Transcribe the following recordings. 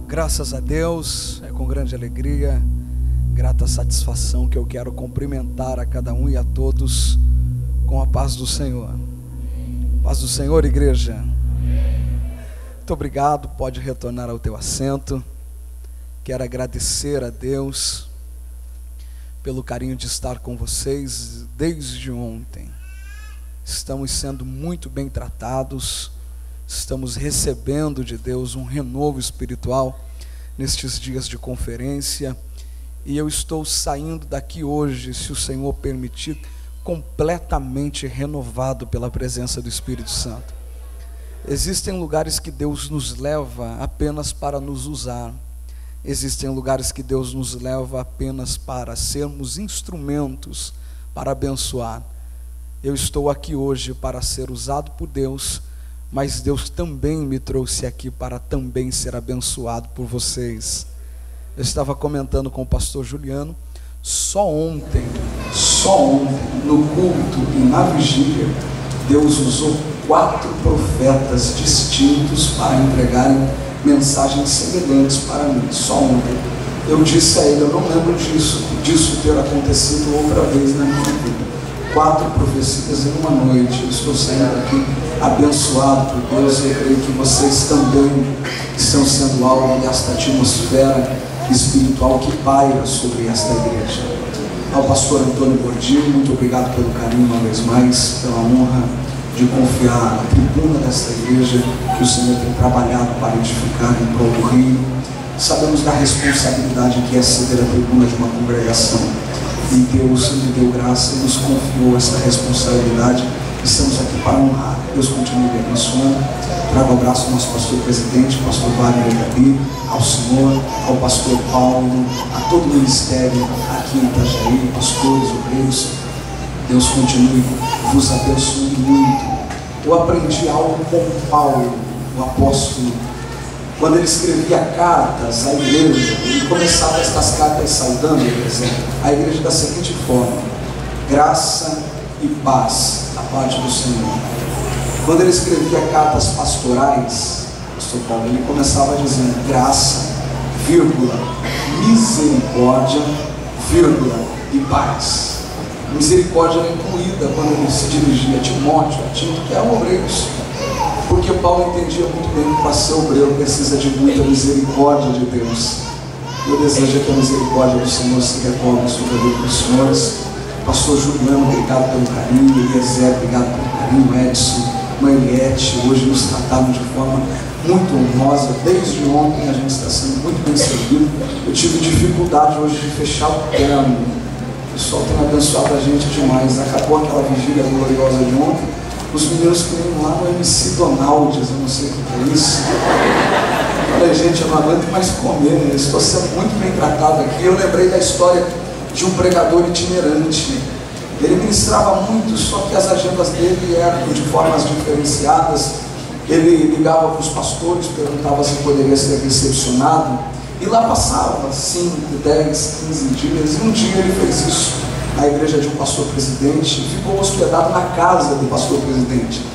Graças a Deus, é com grande alegria, grata satisfação que eu quero cumprimentar a cada um e a todos com a paz do Senhor. Paz do Senhor, igreja. Muito obrigado, pode retornar ao teu assento. Quero agradecer a Deus pelo carinho de estar com vocês desde ontem. Estamos sendo muito bem tratados, estamos recebendo de Deus um renovo espiritual nestes dias de conferência, e eu estou saindo daqui hoje, se o Senhor permitir, completamente renovado pela presença do Espírito Santo. Existem lugares que Deus nos leva apenas para nos usar, existem lugares que Deus nos leva apenas para sermos instrumentos para abençoar. Eu estou aqui hoje para ser usado por Deus, mas Deus também me trouxe aqui para também ser abençoado por vocês. Eu estava comentando com o pastor Juliano, só ontem, no culto e na vigília, Deus usou 4 profetas distintos para entregarem mensagens semelhantes para mim. Só ontem eu disse a ele, eu não lembro disso ter acontecido outra vez na minha vida. 4 profecias em uma noite. Eu estou saindo daqui abençoado por Deus, e eu creio que vocês também estão sendo alvo desta atmosfera espiritual que paira sobre esta igreja. Ao pastor Antônio Gordilho, muito obrigado pelo carinho uma vez mais, pela honra de confiar a tribuna desta igreja que o Senhor tem trabalhado para edificar em prol do reino. Sabemos da responsabilidade que é ceder a tribuna de uma congregação, e Deus me deu graça e nos confiou essa responsabilidade. Estamos aqui para honrar. Deus continue me abençoando. Trago um abraço ao nosso pastor presidente, pastor Wagner Gabi, ao senhor, ao pastor Paulo, a todo o ministério aqui em Itajaí, pastores, obreiros. Deus continue vos abençoando muito. Eu aprendi algo com Paulo, o apóstolo, quando ele escrevia cartas à igreja. Ele começava estas cartas saudando a igreja da seguinte forma: graça e paz da parte do Senhor. Quando ele escrevia cartas pastorais, pastor Paulo, ele começava dizendo graça, vírgula, misericórdia, vírgula, e paz. Misericórdia era incluída quando ele se dirigia a Timóteo, a Tito, que eram obreiros, porque Paulo entendia muito bem que para ser obreiro precisa de muita misericórdia de Deus. Eu desejo que a misericórdia do Senhor se recolhe sobre a vida dos senhores. Pastor Juliano, obrigado pelo carinho. Eliezer, obrigado pelo carinho. Edson, mãe Eliette, hoje nos trataram de forma muito honrosa. Desde ontem a gente está sendo muito bem servido. Eu tive dificuldade hoje de fechar o terno. O pessoal tem abençoado a gente demais. Acabou aquela vigília gloriosa de ontem. Os meninos queriam lá no MC Donaldes, eu não sei o que é isso. Falei, gente, eu não aguento mais comer, eu estou sendo muito bem tratado aqui. Eu lembrei da história de um pregador itinerante. Ele ministrava muito, só que as agendas dele eram de formas diferenciadas. Ele ligava para os pastores, perguntava se poderia ser recepcionado, e lá passava 5, 10, 15 dias, e um dia ele fez isso na igreja de um pastor presidente, ficou hospedado na casa do pastor presidente.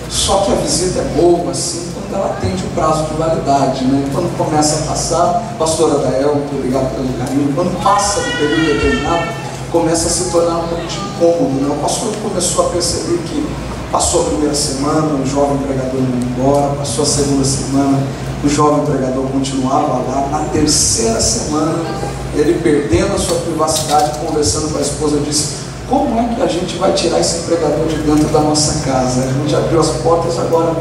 Só que a visita é boa assim quando ela atende o prazo de validade, né? Quando começa a passar, pastora Dael, muito obrigado pelo carinho, quando passa do período determinado, começa a se tornar um pouco de incômodo, né? O pastor começou a perceber que passou a primeira semana, o jovem pregador não ia embora, passou a segunda semana, o jovem pregador continuava lá, na terceira semana, ele perdendo a sua privacidade, conversando com a esposa, disse: como é que a gente vai tirar esse pregador de dentro da nossa casa? A gente abriu as portas, agora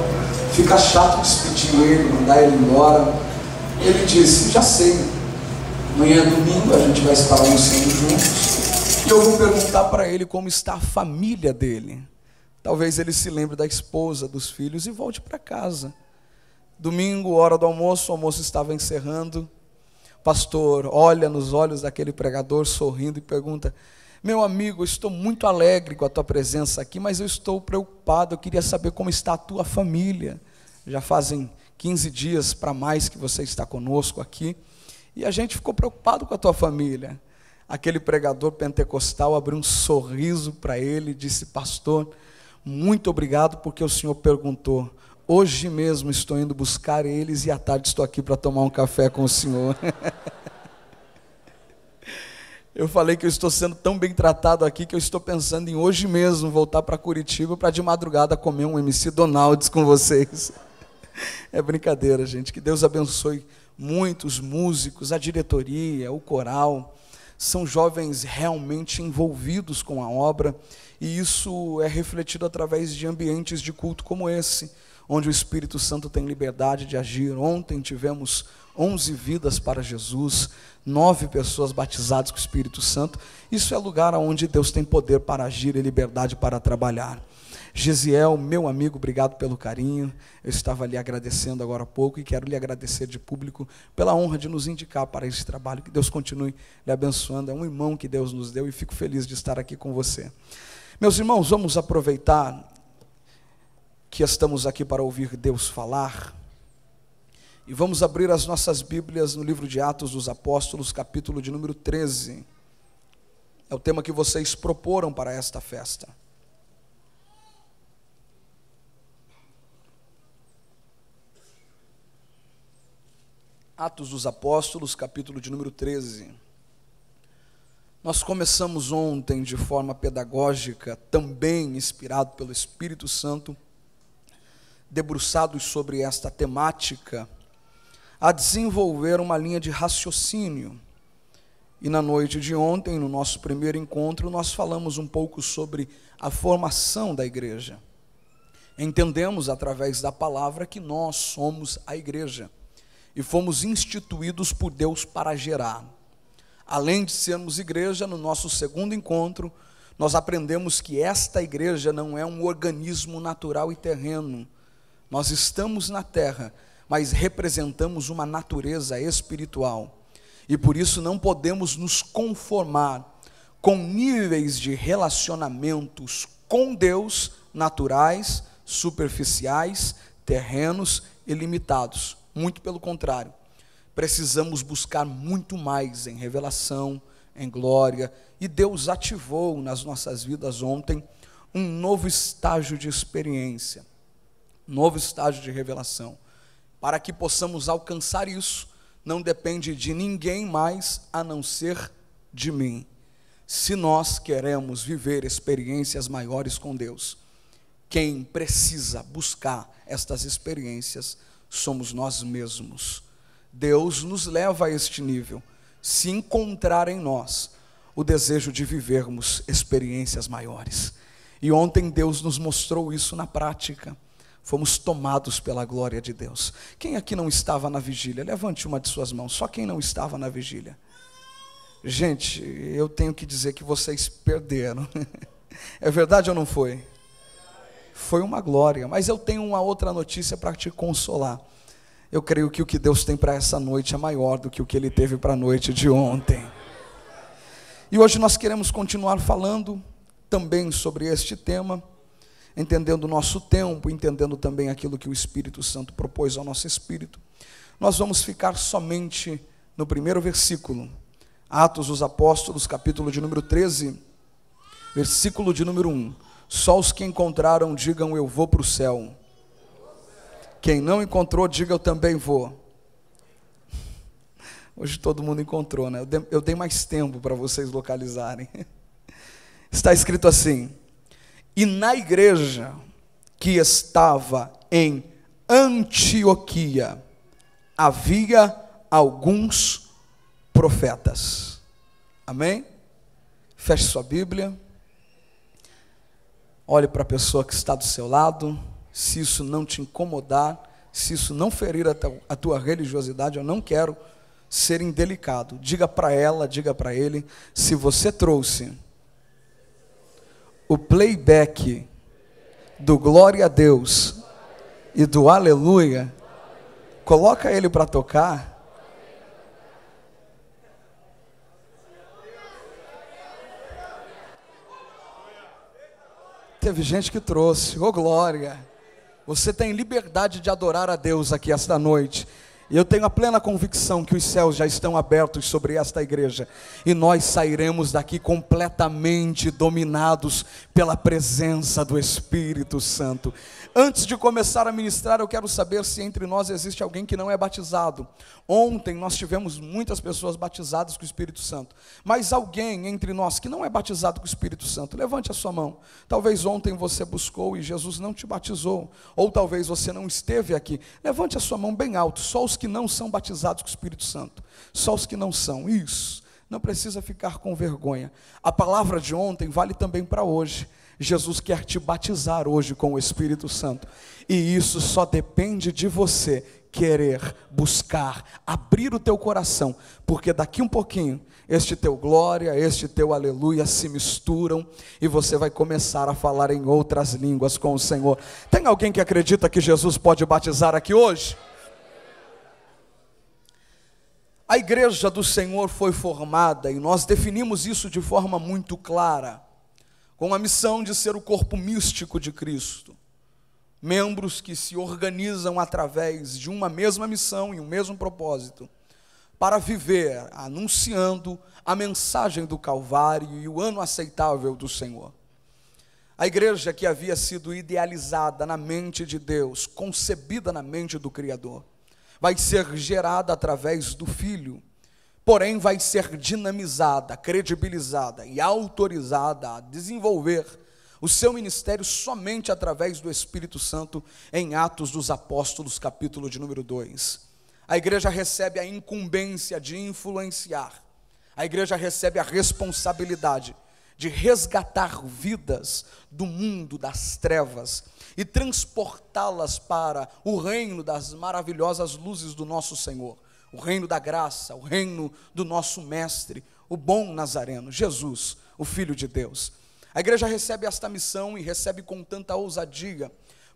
fica chato despedir ele, mandar ele embora. Ele disse: já sei, amanhã é domingo, a gente vai estar almoçando juntos, e eu vou perguntar para ele como está a família dele. Talvez ele se lembre da esposa, dos filhos, e volte para casa. Domingo, hora do almoço, o almoço estava encerrando. O pastor olha nos olhos daquele pregador, sorrindo, e pergunta: meu amigo, eu estou muito alegre com a tua presença aqui, mas eu estou preocupado, eu queria saber como está a tua família. Já fazem 15 dias para mais que você está conosco aqui, e a gente ficou preocupado com a tua família. Aquele pregador pentecostal abriu um sorriso para ele e disse: pastor, muito obrigado porque o senhor perguntou Hoje mesmo estou indo buscar eles e à tarde estou aqui para tomar um café com o senhor. Eu falei que eu estou sendo tão bem tratado aqui que eu estou pensando em hoje mesmo voltar para Curitiba para de madrugada comer um MC Donalds com vocês. É brincadeira, gente. Que Deus abençoe muito os músicos, a diretoria, o coral. São jovens realmente envolvidos com a obra e isso é refletido através de ambientes de culto como esse, onde o Espírito Santo tem liberdade de agir. Ontem tivemos 11 vidas para Jesus, 9 pessoas batizadas com o Espírito Santo. Isso é lugar onde Deus tem poder para agir e liberdade para trabalhar. Gesiel, meu amigo, obrigado pelo carinho. Eu estava ali agradecendo agora há pouco e quero lhe agradecer de público pela honra de nos indicar para esse trabalho. Que Deus continue lhe abençoando. É um irmão que Deus nos deu e fico feliz de estar aqui com você. Meus irmãos, vamos aproveitar que estamos aqui para ouvir Deus falar e vamos abrir as nossas Bíblias no livro de Atos dos Apóstolos, capítulo de número 13. É o tema que vocês proporam para esta festa. Atos dos Apóstolos, capítulo de número 13. Nós começamos ontem de forma pedagógica, também inspirado pelo Espírito Santo, debruçados sobre esta temática, a desenvolver uma linha de raciocínio. E na noite de ontem, no nosso primeiro encontro, nós falamos um pouco sobre a formação da igreja. Entendemos através da palavra que nós somos a igreja e fomos instituídos por Deus para gerar. Além de sermos igreja, no nosso segundo encontro, nós aprendemos que esta igreja não é um organismo natural e terreno. Nós estamos na terra, mas representamos uma natureza espiritual. E por isso não podemos nos conformar com níveis de relacionamentos com Deus naturais, superficiais, terrenos e limitados. Muito pelo contrário. Precisamos buscar muito mais em revelação, em glória. E Deus ativou nas nossas vidas ontem um novo estágio de experiência, novo estágio de revelação. Para que possamos alcançar isso, não depende de ninguém mais a não ser de mim. Se nós queremos viver experiências maiores com Deus, quem precisa buscar estas experiências somos nós mesmos. Deus nos leva a este nível, se encontrar em nós o desejo de vivermos experiências maiores. E ontem Deus nos mostrou isso na prática. Fomos tomados pela glória de Deus. Quem aqui não estava na vigília? Levante uma de suas mãos, só quem não estava na vigília. Gente, eu tenho que dizer que vocês perderam. É verdade ou não foi? Foi uma glória, mas eu tenho uma outra notícia para te consolar. Eu creio que o que Deus tem para essa noite é maior do que o que Ele teve para a noite de ontem. E hoje nós queremos continuar falando também sobre este tema, entendendo o nosso tempo, entendendo também aquilo que o Espírito Santo propôs ao nosso espírito. Nós vamos ficar somente no primeiro versículo, Atos dos Apóstolos, capítulo de número 13, versículo de número 1. Só os que encontraram digam: eu vou para o céu. Quem não encontrou, diga: eu também vou. Hoje todo mundo encontrou, né? Eu dei mais tempo para vocês localizarem. Está escrito assim: e na igreja que estava em Antioquia havia alguns profetas. Amém? Feche sua Bíblia. Olhe para a pessoa que está do seu lado. Se isso não te incomodar, se isso não ferir a tua religiosidade, eu não quero ser indelicado. Diga para ela, diga para ele: se você trouxe o playback do glória a Deus e do aleluia, coloca ele para tocar. Teve gente que trouxe, ô glória. Você tem liberdade de adorar a Deus aqui esta noite. E eu tenho a plena convicção que os céus já estão abertos sobre esta igreja, e nós sairemos daqui completamente dominados pela presença do Espírito Santo. Antes de começar a ministrar, eu quero saber se entre nós existe alguém que não é batizado. Ontem nós tivemos muitas pessoas batizadas com o Espírito Santo, mas alguém entre nós que não é batizado com o Espírito Santo, levante a sua mão. Talvez ontem você buscou e Jesus não te batizou, ou talvez você não esteve aqui. Levante a sua mão bem alto. Só os que não são batizados com o Espírito Santo, só os que não são. Isso, não precisa ficar com vergonha. A palavra de ontem vale também para hoje. Jesus quer te batizar hoje com o Espírito Santo, e isso só depende de você querer, buscar, abrir o teu coração, porque daqui um pouquinho, este teu glória, este teu aleluia se misturam, e você vai começar a falar em outras línguas com o Senhor. Tem alguém que acredita que Jesus pode batizar aqui hoje? A igreja do Senhor foi formada, e nós definimos isso de forma muito clara, com a missão de ser o corpo místico de Cristo. Membros que se organizam através de uma mesma missão e um mesmo propósito, para viver anunciando a mensagem do Calvário e o ano aceitável do Senhor. A igreja que havia sido idealizada na mente de Deus, concebida na mente do Criador, vai ser gerada através do Filho, porém vai ser dinamizada, credibilizada e autorizada a desenvolver o seu ministério somente através do Espírito Santo, em Atos dos Apóstolos, capítulo de número 2. A igreja recebe a incumbência de influenciar, a igreja recebe a responsabilidade de resgatar vidas do mundo das trevas e transportá-las para o reino das maravilhosas luzes do nosso Senhor, o reino da graça, o reino do nosso mestre, o bom Nazareno, Jesus, o Filho de Deus. A igreja recebe esta missão e recebe com tanta ousadia,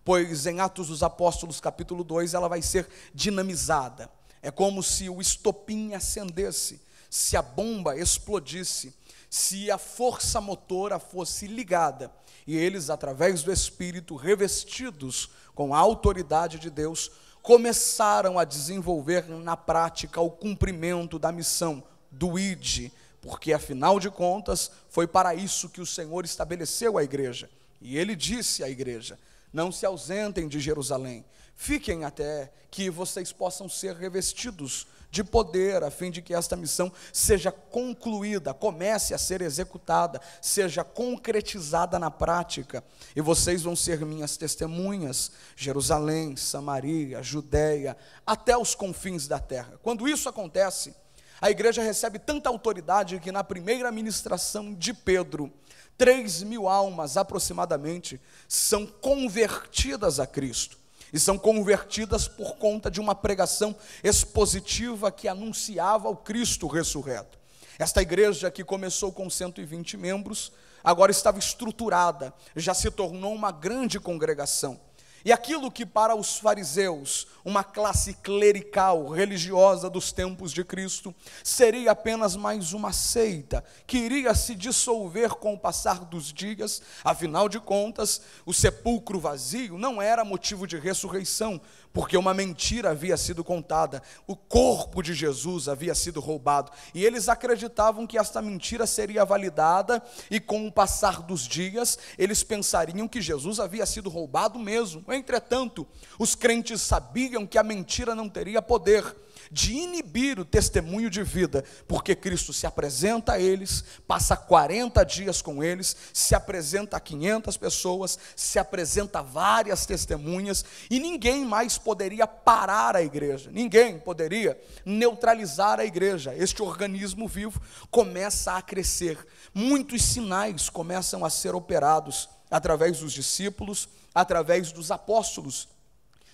pois em Atos dos Apóstolos capítulo 2 ela vai ser dinamizada. É como se o estopim acendesse, se a bomba explodisse, se a força motora fosse ligada, e eles, através do Espírito, revestidos com a autoridade de Deus, começaram a desenvolver na prática o cumprimento da missão do ID, porque afinal de contas foi para isso que o Senhor estabeleceu a igreja, e Ele disse à igreja: não se ausentem de Jerusalém, fiquem até que vocês possam ser revestidos de poder, a fim de que esta missão seja concluída, comece a ser executada, seja concretizada na prática, e vocês vão ser minhas testemunhas, Jerusalém, Samaria, Judeia, até os confins da terra. Quando isso acontece, a igreja recebe tanta autoridade que na primeira ministração de Pedro, 3.000 almas aproximadamente são convertidas a Cristo. E são convertidas por conta de uma pregação expositiva que anunciava o Cristo ressurreto. Esta igreja, que começou com 120 membros, agora estava estruturada, já se tornou uma grande congregação. E aquilo que para os fariseus, uma classe clerical, religiosa dos tempos de Cristo, seria apenas mais uma seita, que iria se dissolver com o passar dos dias. Afinal de contas, o sepulcro vazio não era motivo de ressurreição, porque uma mentira havia sido contada, o corpo de Jesus havia sido roubado, e eles acreditavam que esta mentira seria validada, e com o passar dos dias, eles pensariam que Jesus havia sido roubado mesmo. Entretanto, os crentes sabiam que a mentira não teria poder de inibir o testemunho de vida, porque Cristo se apresenta a eles, passa 40 dias com eles, se apresenta a 500 pessoas, se apresenta a várias testemunhas, e ninguém mais poderia parar a igreja, ninguém poderia neutralizar a igreja. Este organismo vivo começa a crescer, muitos sinais começam a ser operados através dos discípulos, através dos apóstolos.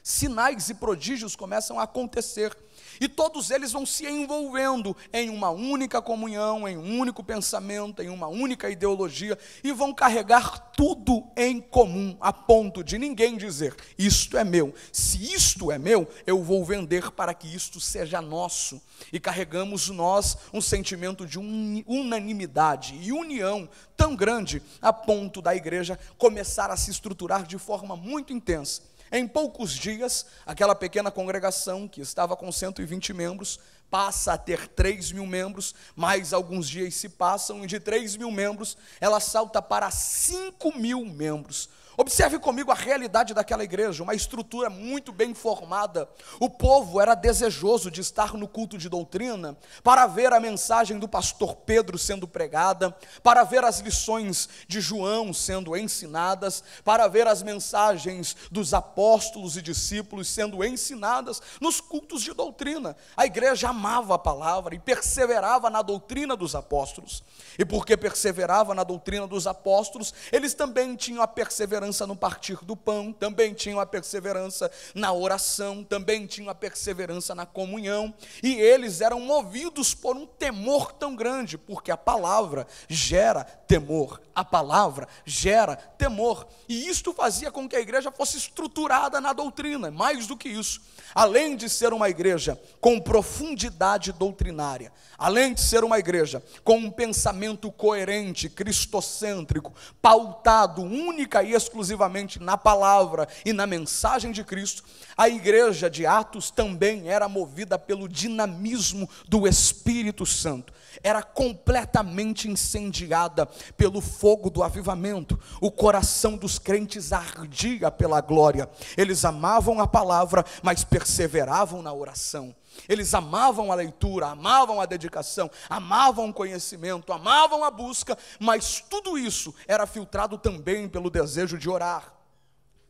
Sinais e prodígios começam a acontecer, e todos eles vão se envolvendo em uma única comunhão, em um único pensamento, em uma única ideologia, e vão carregar tudo em comum, a ponto de ninguém dizer: isto é meu, se isto é meu, eu vou vender para que isto seja nosso. E carregamos nós um sentimento de unanimidade e união tão grande, a ponto da igreja começar a se estruturar de forma muito intensa. Em poucos dias, aquela pequena congregação que estava com 120 membros, passa a ter 3.000 membros, mais alguns dias se passam, e de 3.000 membros, ela salta para 5.000 membros. Observe comigo a realidade daquela igreja, uma estrutura muito bem formada. O povo era desejoso de estar no culto de doutrina, para ver a mensagem do pastor Pedro sendo pregada, para ver as lições de João sendo ensinadas, para ver as mensagens dos apóstolos e discípulos sendo ensinadas nos cultos de doutrina. A igreja amava a palavra e perseverava na doutrina dos apóstolos. E porque perseverava na doutrina dos apóstolos, eles também tinham a perseverança no partir do pão, também tinham a perseverança na oração, também tinham a perseverança na comunhão, e eles eram movidos por um temor tão grande, porque a palavra gera temor, a palavra gera temor, e isto fazia com que a igreja fosse estruturada na doutrina. Mais do que isso, além de ser uma igreja com profundidade doutrinária, além de ser uma igreja com um pensamento coerente, cristocêntrico, pautado única e exclusivamente na palavra e na mensagem de Cristo, a igreja de Atos também era movida pelo dinamismo do Espírito Santo. Era completamente incendiada pelo fogo do avivamento. O coração dos crentes ardia pela glória. Eles amavam a palavra, mas perseveravam na oração. Eles amavam a leitura, amavam a dedicação, amavam o conhecimento, amavam a busca, mas tudo isso era filtrado também pelo desejo de orar,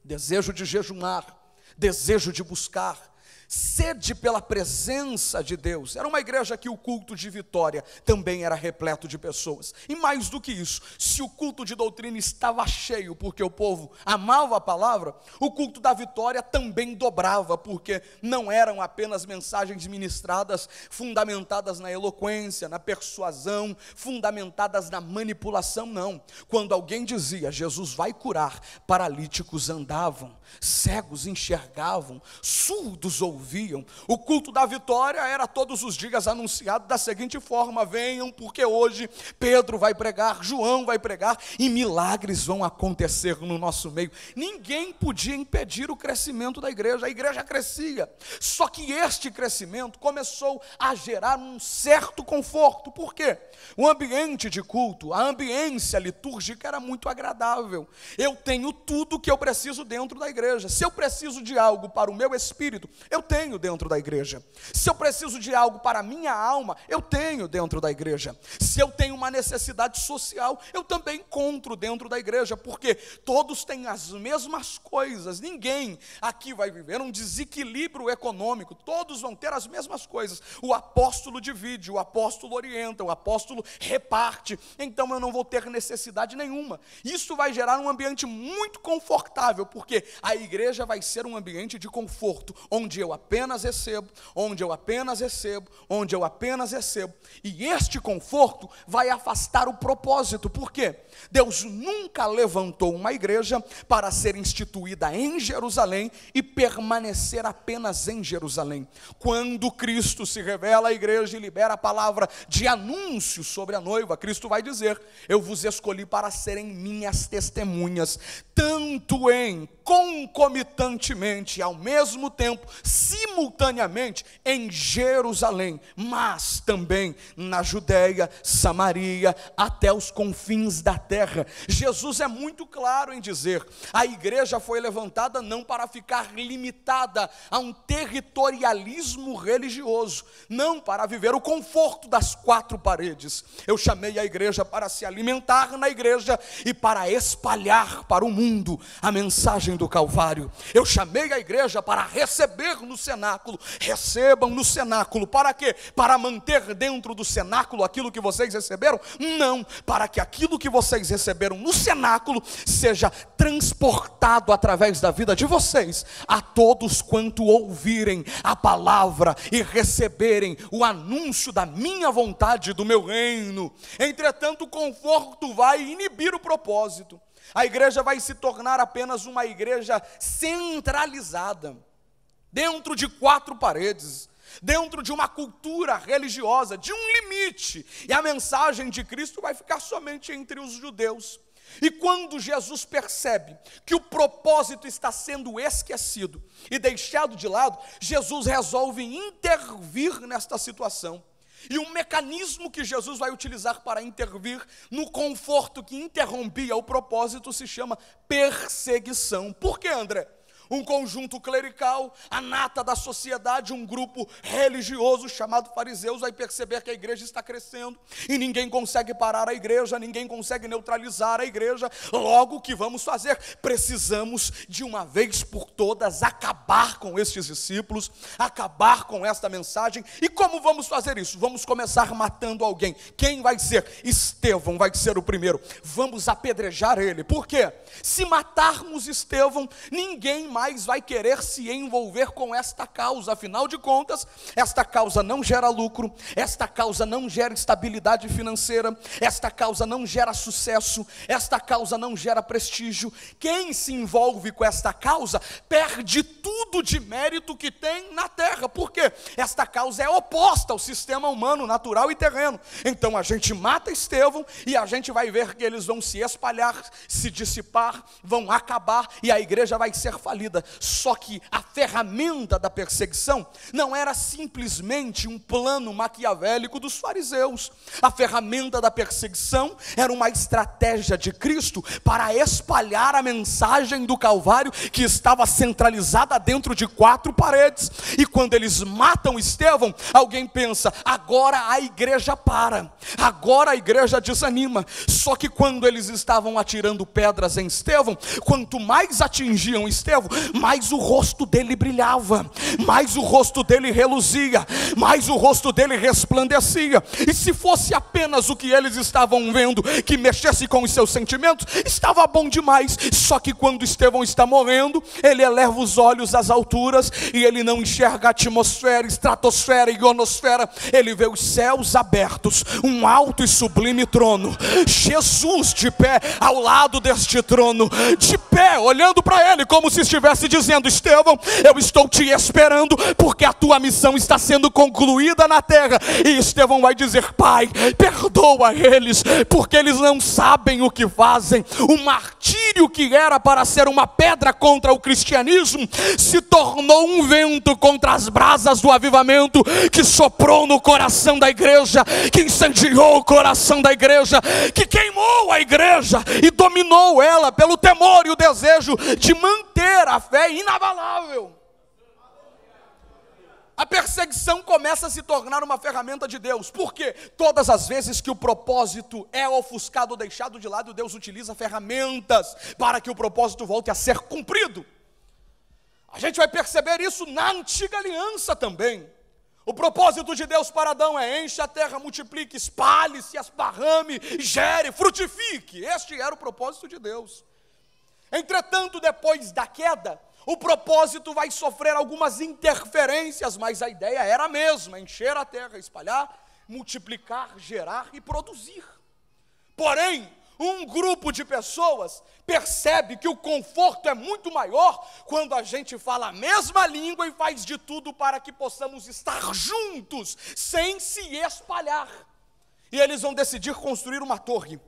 desejo de jejuar, desejo de buscar, sede pela presença de Deus. Era uma igreja que o culto de Vitória também era repleto de pessoas. E mais do que isso, se o culto de doutrina estava cheio porque o povo amava a palavra, o culto da Vitória também dobrava, porque não eram apenas mensagens ministradas fundamentadas na eloquência, na persuasão, fundamentadas na manipulação, não. Quando alguém dizia Jesus vai curar, paralíticos andavam, cegos enxergavam, surdos ouviam. O culto da Vitória era todos os dias anunciado da seguinte forma: venham, porque hoje Pedro vai pregar, João vai pregar, e milagres vão acontecer no nosso meio. Ninguém podia impedir o crescimento da igreja, a igreja crescia, só que este crescimento começou a gerar um certo conforto. Por quê? O ambiente de culto, a ambiência litúrgica era muito agradável. Eu tenho tudo que eu preciso dentro da igreja. Se eu preciso de algo para o meu espírito, eu tenho dentro da igreja. Se eu preciso de algo para a minha alma, eu tenho dentro da igreja. Se eu tenho uma necessidade social, eu também encontro dentro da igreja, porque todos têm as mesmas coisas. Ninguém aqui vai viver um desequilíbrio econômico, todos vão ter as mesmas coisas. O apóstolo divide, o apóstolo orienta, o apóstolo reparte, então eu não vou ter necessidade nenhuma. Isso vai gerar um ambiente muito confortável, porque a igreja vai ser um ambiente de conforto, onde eu apenas recebo, onde eu apenas recebo, onde eu apenas recebo. E este conforto vai afastar o propósito. Por quê? Deus nunca levantou uma igreja para ser instituída em Jerusalém e permanecer apenas em Jerusalém. Quando Cristo se revela à igreja e libera a palavra de anúncio sobre a noiva, Cristo vai dizer: eu vos escolhi para serem minhas testemunhas, tanto em, concomitantemente, ao mesmo tempo, simultaneamente, em Jerusalém, mas também na Judéia, Samaria, até os confins da terra. Jesus é muito claro em dizer: a igreja foi levantada não para ficar limitada a um territorialismo religioso, não para viver o conforto das quatro paredes. Eu chamei a igreja para se alimentar na igreja e para espalhar para o mundo a mensagem do Calvário. Eu chamei a igreja para receber no cenáculo. Recebam no cenáculo. Para quê? Para manter dentro do cenáculo aquilo que vocês receberam? Não, para que aquilo que vocês receberam no cenáculo seja transportado através da vida de vocês a todos quanto ouvirem a palavra e receberem o anúncio da minha vontade, do meu reino. Entretanto, o conforto vai inibir o propósito. A igreja vai se tornar apenas uma igreja centralizada, dentro de quatro paredes, dentro de uma cultura religiosa, de um limite, e a mensagem de Cristo vai ficar somente entre os judeus. E quando Jesus percebe que o propósito está sendo esquecido e deixado de lado, Jesus resolve intervir nesta situação. E o mecanismo que Jesus vai utilizar para intervir no conforto que interrompia o propósito se chama perseguição. Por quê, André? Um conjunto clerical, a nata da sociedade, um grupo religioso chamado fariseus, vai perceber que a igreja está crescendo e ninguém consegue parar a igreja, ninguém consegue neutralizar a igreja. Logo, o que vamos fazer? Precisamos de uma vez por todas acabar com estes discípulos, acabar com esta mensagem. E como vamos fazer isso? Vamos começar matando alguém. Quem vai ser? Estevão vai ser o primeiro. Vamos apedrejar ele. Por quê? Se matarmos Estevão, ninguém mais vai querer se envolver com esta causa. Afinal de contas, esta causa não gera lucro, esta causa não gera estabilidade financeira, esta causa não gera sucesso, esta causa não gera prestígio. Quem se envolve com esta causa perde tudo de mérito que tem na terra. Por quê? Esta causa é oposta ao sistema humano, natural e terreno. Então a gente mata Estevão e a gente vai ver que eles vão se espalhar, se dissipar, vão acabar e a igreja vai ser falida. Só que a ferramenta da perseguição não era simplesmente um plano maquiavélico dos fariseus. A ferramenta da perseguição era uma estratégia de Cristo para espalhar a mensagem do Calvário, que estava centralizada dentro de 4 paredes. E quando eles matam Estevão, alguém pensa, agora a igreja para, agora a igreja desanima. Só que quando eles estavam atirando pedras em Estevão, quanto mais atingiam Estevão, mais o rosto dele brilhava, mais o rosto dele reluzia, mais o rosto dele resplandecia. E se fosse apenas o que eles estavam vendo, que mexesse com os seus sentimentos, estava bom demais. Só que quando Estevão está morrendo, ele eleva os olhos às alturas e ele não enxerga a atmosfera, estratosfera e ionosfera. Ele vê os céus abertos, um alto e sublime trono, Jesus de pé ao lado deste trono, de pé, olhando para ele como se estivesse dizendo, Estevão, eu estou te esperando, porque a tua missão está sendo concluída na terra. E Estevão vai dizer, Pai, perdoa eles, porque eles não sabem o que fazem. O martírio que era para ser uma pedra contra o cristianismo, se tornou um vento contra as brasas do avivamento, que soprou no coração da igreja, que incendiou o coração da igreja, que queimou a igreja e dominou ela pelo temor e o desejo de manter a fé inabalável. A perseguição começa a se tornar uma ferramenta de Deus. Por quê? Todas as vezes que o propósito é ofuscado ou deixado de lado, Deus utiliza ferramentas para que o propósito volte a ser cumprido. A gente vai perceber isso na antiga aliança também. O propósito de Deus para Adão é: enche a terra, multiplique, espalhe-se, esparrame, gere, frutifique. Este era o propósito de Deus. Entretanto, depois da queda, o propósito vai sofrer algumas interferências, mas a ideia era a mesma: encher a terra, espalhar, multiplicar, gerar e produzir. Porém, um grupo de pessoas percebe que o conforto é muito maior quando a gente fala a mesma língua e faz de tudo para que possamos estar juntos, sem se espalhar. E eles vão decidir construir uma torre.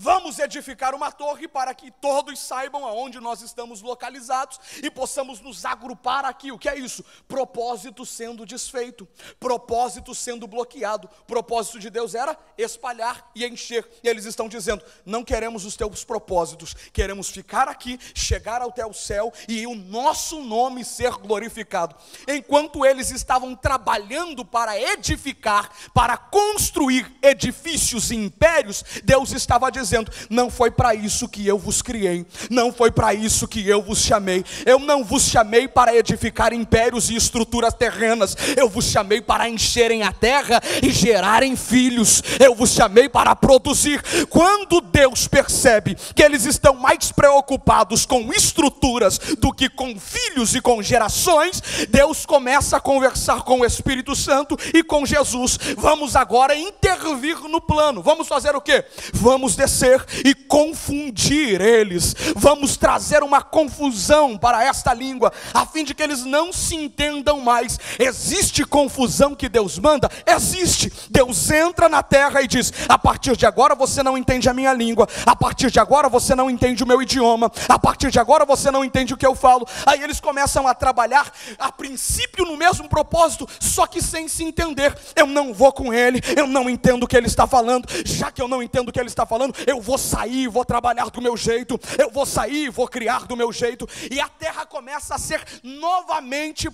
Vamos edificar uma torre para que todos saibam aonde nós estamos localizados e possamos nos agrupar aqui. O que é isso? Propósito sendo desfeito, propósito sendo bloqueado. O propósito de Deus era espalhar e encher. E eles estão dizendo: não queremos os teus propósitos, queremos ficar aqui, chegar até o céu e o nosso nome ser glorificado. Enquanto eles estavam trabalhando para edificar, para construir edifícios e impérios, Deus estava dizendo: não foi para isso que eu vos criei, não foi para isso que eu vos chamei. Eu não vos chamei para edificar impérios e estruturas terrenas, eu vos chamei para encherem a terra e gerarem filhos, eu vos chamei para produzir. Quando Deus percebe que eles estão mais preocupados com estruturas do que com filhos e com gerações, Deus começa a conversar com o Espírito Santo e com Jesus. Vamos agora intervir no plano. Vamos fazer o quê? Vamos decidir entristecer e confundir eles. Vamos trazer uma confusão para esta língua, a fim de que eles não se entendam mais. Existe confusão que Deus manda? Existe. Deus entra na terra e diz: a partir de agora você não entende a minha língua, a partir de agora você não entende o meu idioma, a partir de agora você não entende o que eu falo. Aí eles começam a trabalhar, a princípio no mesmo propósito, só que sem se entender. Eu não vou com ele, eu não entendo o que ele está falando. Já que eu não entendo o que ele está falando, eu vou sair, vou trabalhar do meu jeito, eu vou sair, vou criar do meu jeito. E a terra começa a ser novamente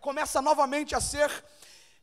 começa novamente a ser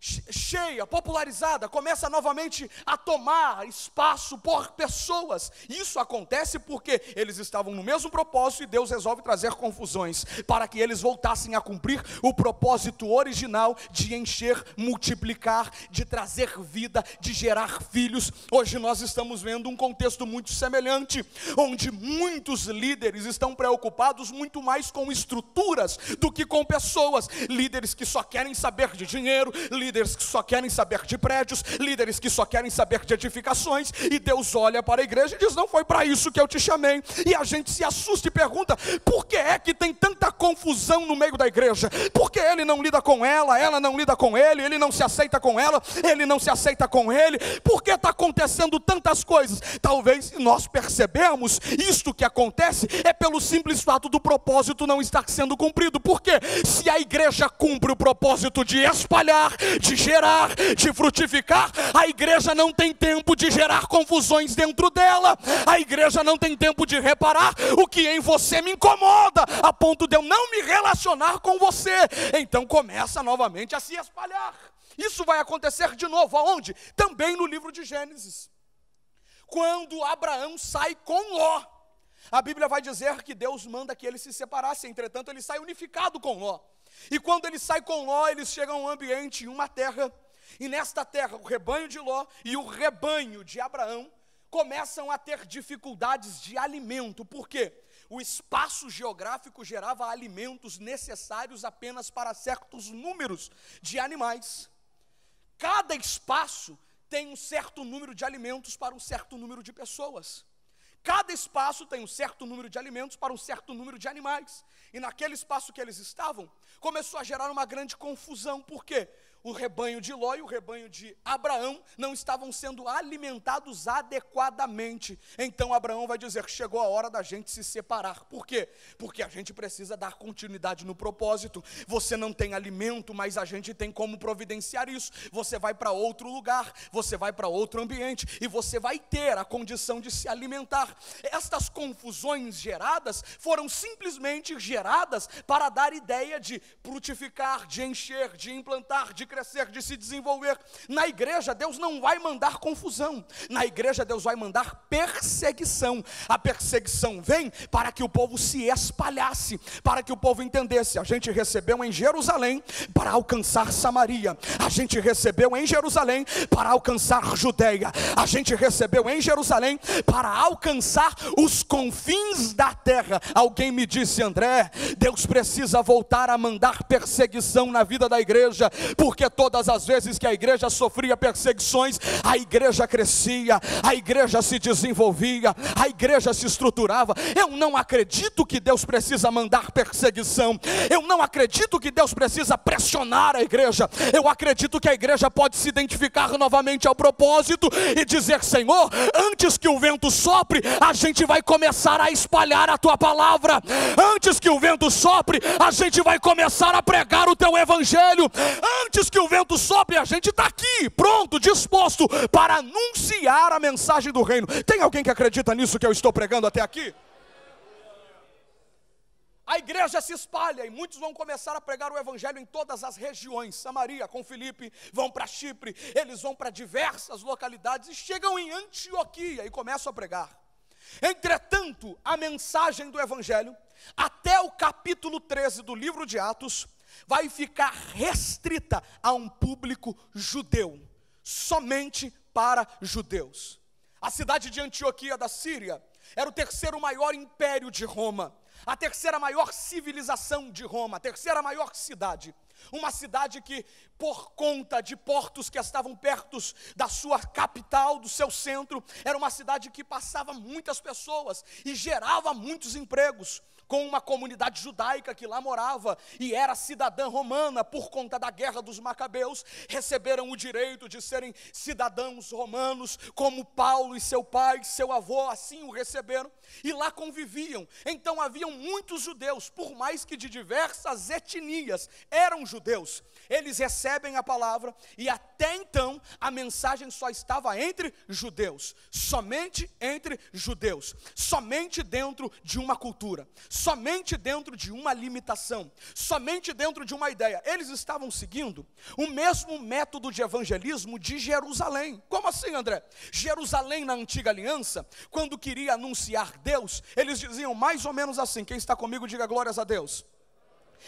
cheia, popularizada, começa novamente a tomar espaço por pessoas. Isso acontece porque eles estavam no mesmo propósito e Deus resolve trazer confusões para que eles voltassem a cumprir o propósito original de encher, multiplicar, de trazer vida, de gerar filhos. Hoje nós estamos vendo um contexto muito semelhante, onde muitos líderes estão preocupados muito mais com estruturas do que com pessoas. Líderes que só querem saber de dinheiro, líderes que só querem saber de prédios, líderes que só querem saber de edificações. E Deus olha para a igreja e diz: não foi para isso que eu te chamei. E a gente se assusta e pergunta: por que é que tem tanta confusão no meio da igreja? Por que ele não lida com ela não lida com ele não se aceita com ela, ele não se aceita com ele? Por que está acontecendo tantas coisas? Talvez, se nós percebemos, isto que acontece é pelo simples fato do propósito não estar sendo cumprido. Por quê? Se a igreja cumpre o propósito de espalhar, de gerar, de frutificar, a igreja não tem tempo de gerar confusões dentro dela. A igreja não tem tempo de reparar o que em você me incomoda, a ponto de eu não me relacionar com você. Então começa novamente a se espalhar. Isso vai acontecer de novo, aonde? Também no livro de Gênesis. Quando Abraão sai com Ló, a Bíblia vai dizer que Deus manda que ele se separasse. Entretanto, ele sai unificado com Ló. E quando ele sai com Ló, eles chegam a um ambiente, em uma terra, e nesta terra o rebanho de Ló e o rebanho de Abraão começam a ter dificuldades de alimento. Por quê? O espaço geográfico gerava alimentos necessários apenas para certos números de animais. Cada espaço tem um certo número de alimentos para um certo número de pessoas. Cada espaço tem um certo número de alimentos para um certo número de animais. E naquele espaço que eles estavam, começou a gerar uma grande confusão. Por quê? O rebanho de Ló e o rebanho de Abraão não estavam sendo alimentados adequadamente. Então Abraão vai dizer: chegou a hora da gente se separar. Por quê? Porque a gente precisa dar continuidade no propósito. Você não tem alimento, mas a gente tem como providenciar isso. Você vai para outro lugar, você vai para outro ambiente e você vai ter a condição de se alimentar. Estas confusões geradas foram simplesmente geradas para dar ideia de frutificar, de encher, de implantar, de crescer, de se desenvolver. Na igreja Deus não vai mandar confusão, na igreja Deus vai mandar perseguição. A perseguição vem para que o povo se espalhasse, para que o povo entendesse: a gente recebeu em Jerusalém para alcançar Samaria, a gente recebeu em Jerusalém para alcançar Judeia, a gente recebeu em Jerusalém para alcançar os confins da terra. Alguém me disse: André, Deus precisa voltar a mandar perseguição na vida da igreja, porque todas as vezes que a igreja sofria perseguições, a igreja crescia, a igreja se desenvolvia, a igreja se estruturava. Eu não acredito que Deus precisa mandar perseguição, eu não acredito que Deus precisa pressionar a igreja. Eu acredito que a igreja pode se identificar novamente ao propósito e dizer: Senhor, antes que o vento sopre, a gente vai começar a espalhar a tua palavra. Antes que o vento sopre, a gente vai começar a pregar o teu evangelho. Antes que o vento sopre, a gente está aqui, pronto, disposto para anunciar a mensagem do reino. Tem alguém que acredita nisso que eu estou pregando até aqui? A igreja se espalha e muitos vão começar a pregar o evangelho em todas as regiões. Samaria com Filipe, vão para Chipre, eles vão para diversas localidades e chegam em Antioquia e começam a pregar. Entretanto, a mensagem do evangelho, até o capítulo 13 do livro de Atos, vai ficar restrita a um público judeu, somente para judeus. A cidade de Antioquia da Síria era o terceiro maior império de Roma, a terceira maior civilização de Roma, a terceira maior cidade. Uma cidade que, por conta de portos que estavam perto da sua capital, do seu centro, era uma cidade que passava muitas pessoas e gerava muitos empregos, com uma comunidade judaica que lá morava e era cidadã romana. Por conta da guerra dos Macabeus, receberam o direito de serem cidadãos romanos, como Paulo e seu pai, seu avô, assim o receberam, e lá conviviam. Então haviam muitos judeus, por mais que de diversas etnias, eram judeus. Eles recebem a palavra e até então a mensagem só estava entre judeus, somente entre judeus, somente dentro de uma cultura, somente dentro de uma limitação, somente dentro de uma ideia. Eles estavam seguindo o mesmo método de evangelismo de Jerusalém. Como assim, André? Jerusalém na antiga aliança, quando queria anunciar Deus, eles diziam mais ou menos assim. Quem está comigo, diga glórias a Deus.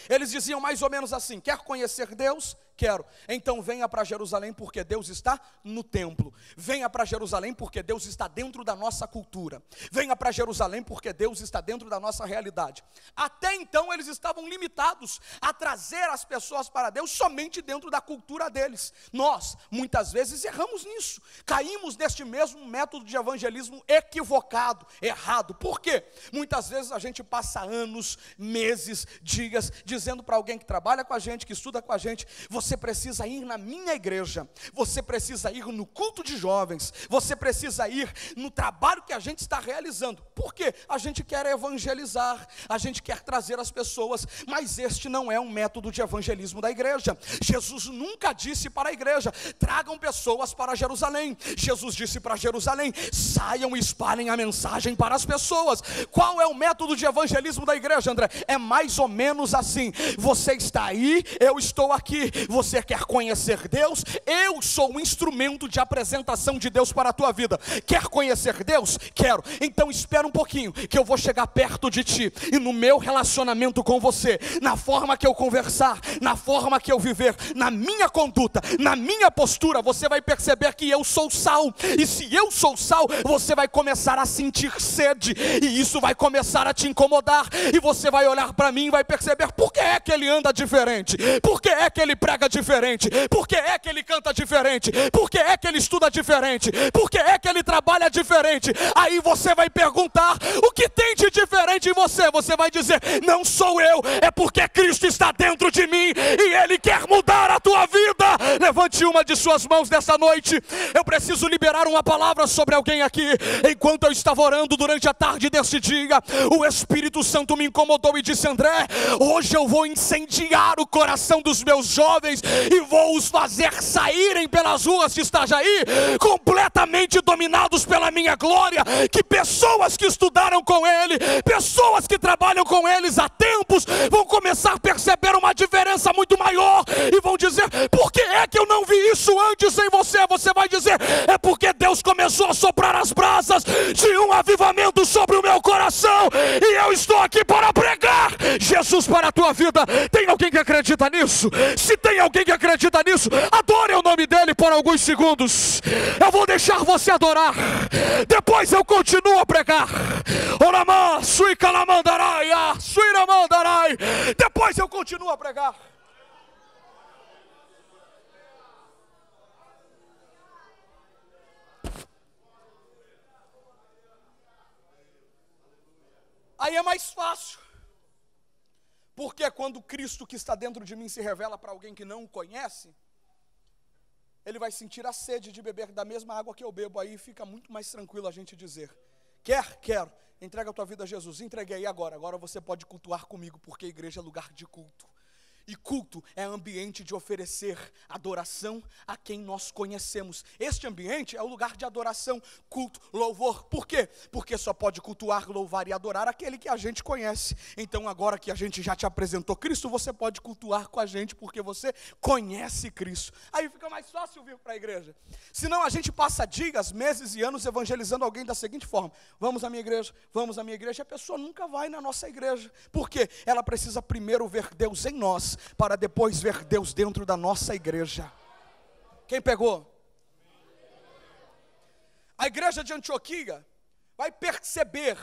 Eles diziam mais ou menos assim: quer conhecer Deus? Quero. Então venha para Jerusalém, porque Deus está no templo. Venha para Jerusalém, porque Deus está dentro da nossa cultura. Venha para Jerusalém, porque Deus está dentro da nossa realidade. Até então eles estavam limitados a trazer as pessoas para Deus somente dentro da cultura deles. Nós, muitas vezes, erramos nisso. Caímos neste mesmo método de evangelismo equivocado, errado. Por quê? Muitas vezes a gente passa anos, meses, dias, dizendo para alguém que trabalha com a gente, que estuda com a gente: você precisa ir na minha igreja, você precisa ir no culto de jovens, você precisa ir no trabalho que a gente está realizando. Por quê? A gente quer evangelizar, a gente quer trazer as pessoas, mas este não é um método de evangelismo da igreja. Jesus nunca disse para a igreja: tragam pessoas para Jerusalém. Jesus disse para Jerusalém: saiam e espalhem a mensagem para as pessoas. Qual é o método de evangelismo da igreja, André? É mais ou menos assim: você está aí, eu estou aqui. Você quer conhecer Deus? Eu sou um instrumento de apresentação de Deus para a tua vida. Quer conhecer Deus? Quero. Então espera um pouquinho, que eu vou chegar perto de ti, e no meu relacionamento com você, na forma que eu conversar, na forma que eu viver, na minha conduta, na minha postura, você vai perceber que eu sou sal. E se eu sou sal, você vai começar a sentir sede, e isso vai começar a te incomodar, e você vai olhar para mim e vai perceber: por que é que ele anda diferente? Por que é que ele prega diferente? Por que é que ele canta diferente? Por que é que ele estuda diferente? Por que é que ele trabalha diferente? Aí você vai perguntar: o que tem de diferente em você? Você vai dizer: não sou eu, é porque Cristo está dentro de mim e Ele quer mudar a tua vida. Levante uma de suas mãos nessa noite. Eu preciso liberar uma palavra sobre alguém aqui. Enquanto eu estava orando durante a tarde deste dia, o Espírito Santo me incomodou e disse: André, hoje eu vou incendiar o coração dos meus jovens e vou os fazer saírem pelas ruas de Itajaí completamente dominados pela minha glória. Que pessoas que estudaram com ele, pessoas que trabalham com eles há tempos, vão começar a perceber uma diferença muito maior e vão dizer: por que é que eu não vi isso antes em você? Você vai dizer: é porque Deus começou a soprar as brasas de um avivamento sobre o meu coração, e eu estou aqui para pregar Jesus para a tua vida. Tem alguém que acredita nisso? Se tem alguém que acredita nisso, adore o nome dele por alguns segundos. Eu vou deixar você adorar, depois eu continuo a pregar. Depois eu continuo a pregar. Aí é mais fácil, porque quando Cristo que está dentro de mim se revela para alguém que não o conhece, ele vai sentir a sede de beber da mesma água que eu bebo. Aí fica muito mais tranquilo a gente dizer: quer? Quero. Entrega a tua vida a Jesus. Entreguei agora. Agora você pode cultuar comigo, porque a igreja é lugar de culto. E culto é ambiente de oferecer adoração a quem nós conhecemos. Este ambiente é o lugar de adoração, culto, louvor. Por quê? Porque só pode cultuar, louvar e adorar aquele que a gente conhece. Então agora que a gente já te apresentou Cristo, você pode cultuar com a gente, porque você conhece Cristo. Aí fica mais fácil vir para a igreja. Senão a gente passa dias, meses e anos evangelizando alguém da seguinte forma: vamos à minha igreja, vamos à minha igreja. A pessoa nunca vai na nossa igreja. Por quê? Ela precisa primeiro ver Deus em nós, para depois ver Deus dentro da nossa igreja. Quem pegou? A igreja de Antioquia vai perceber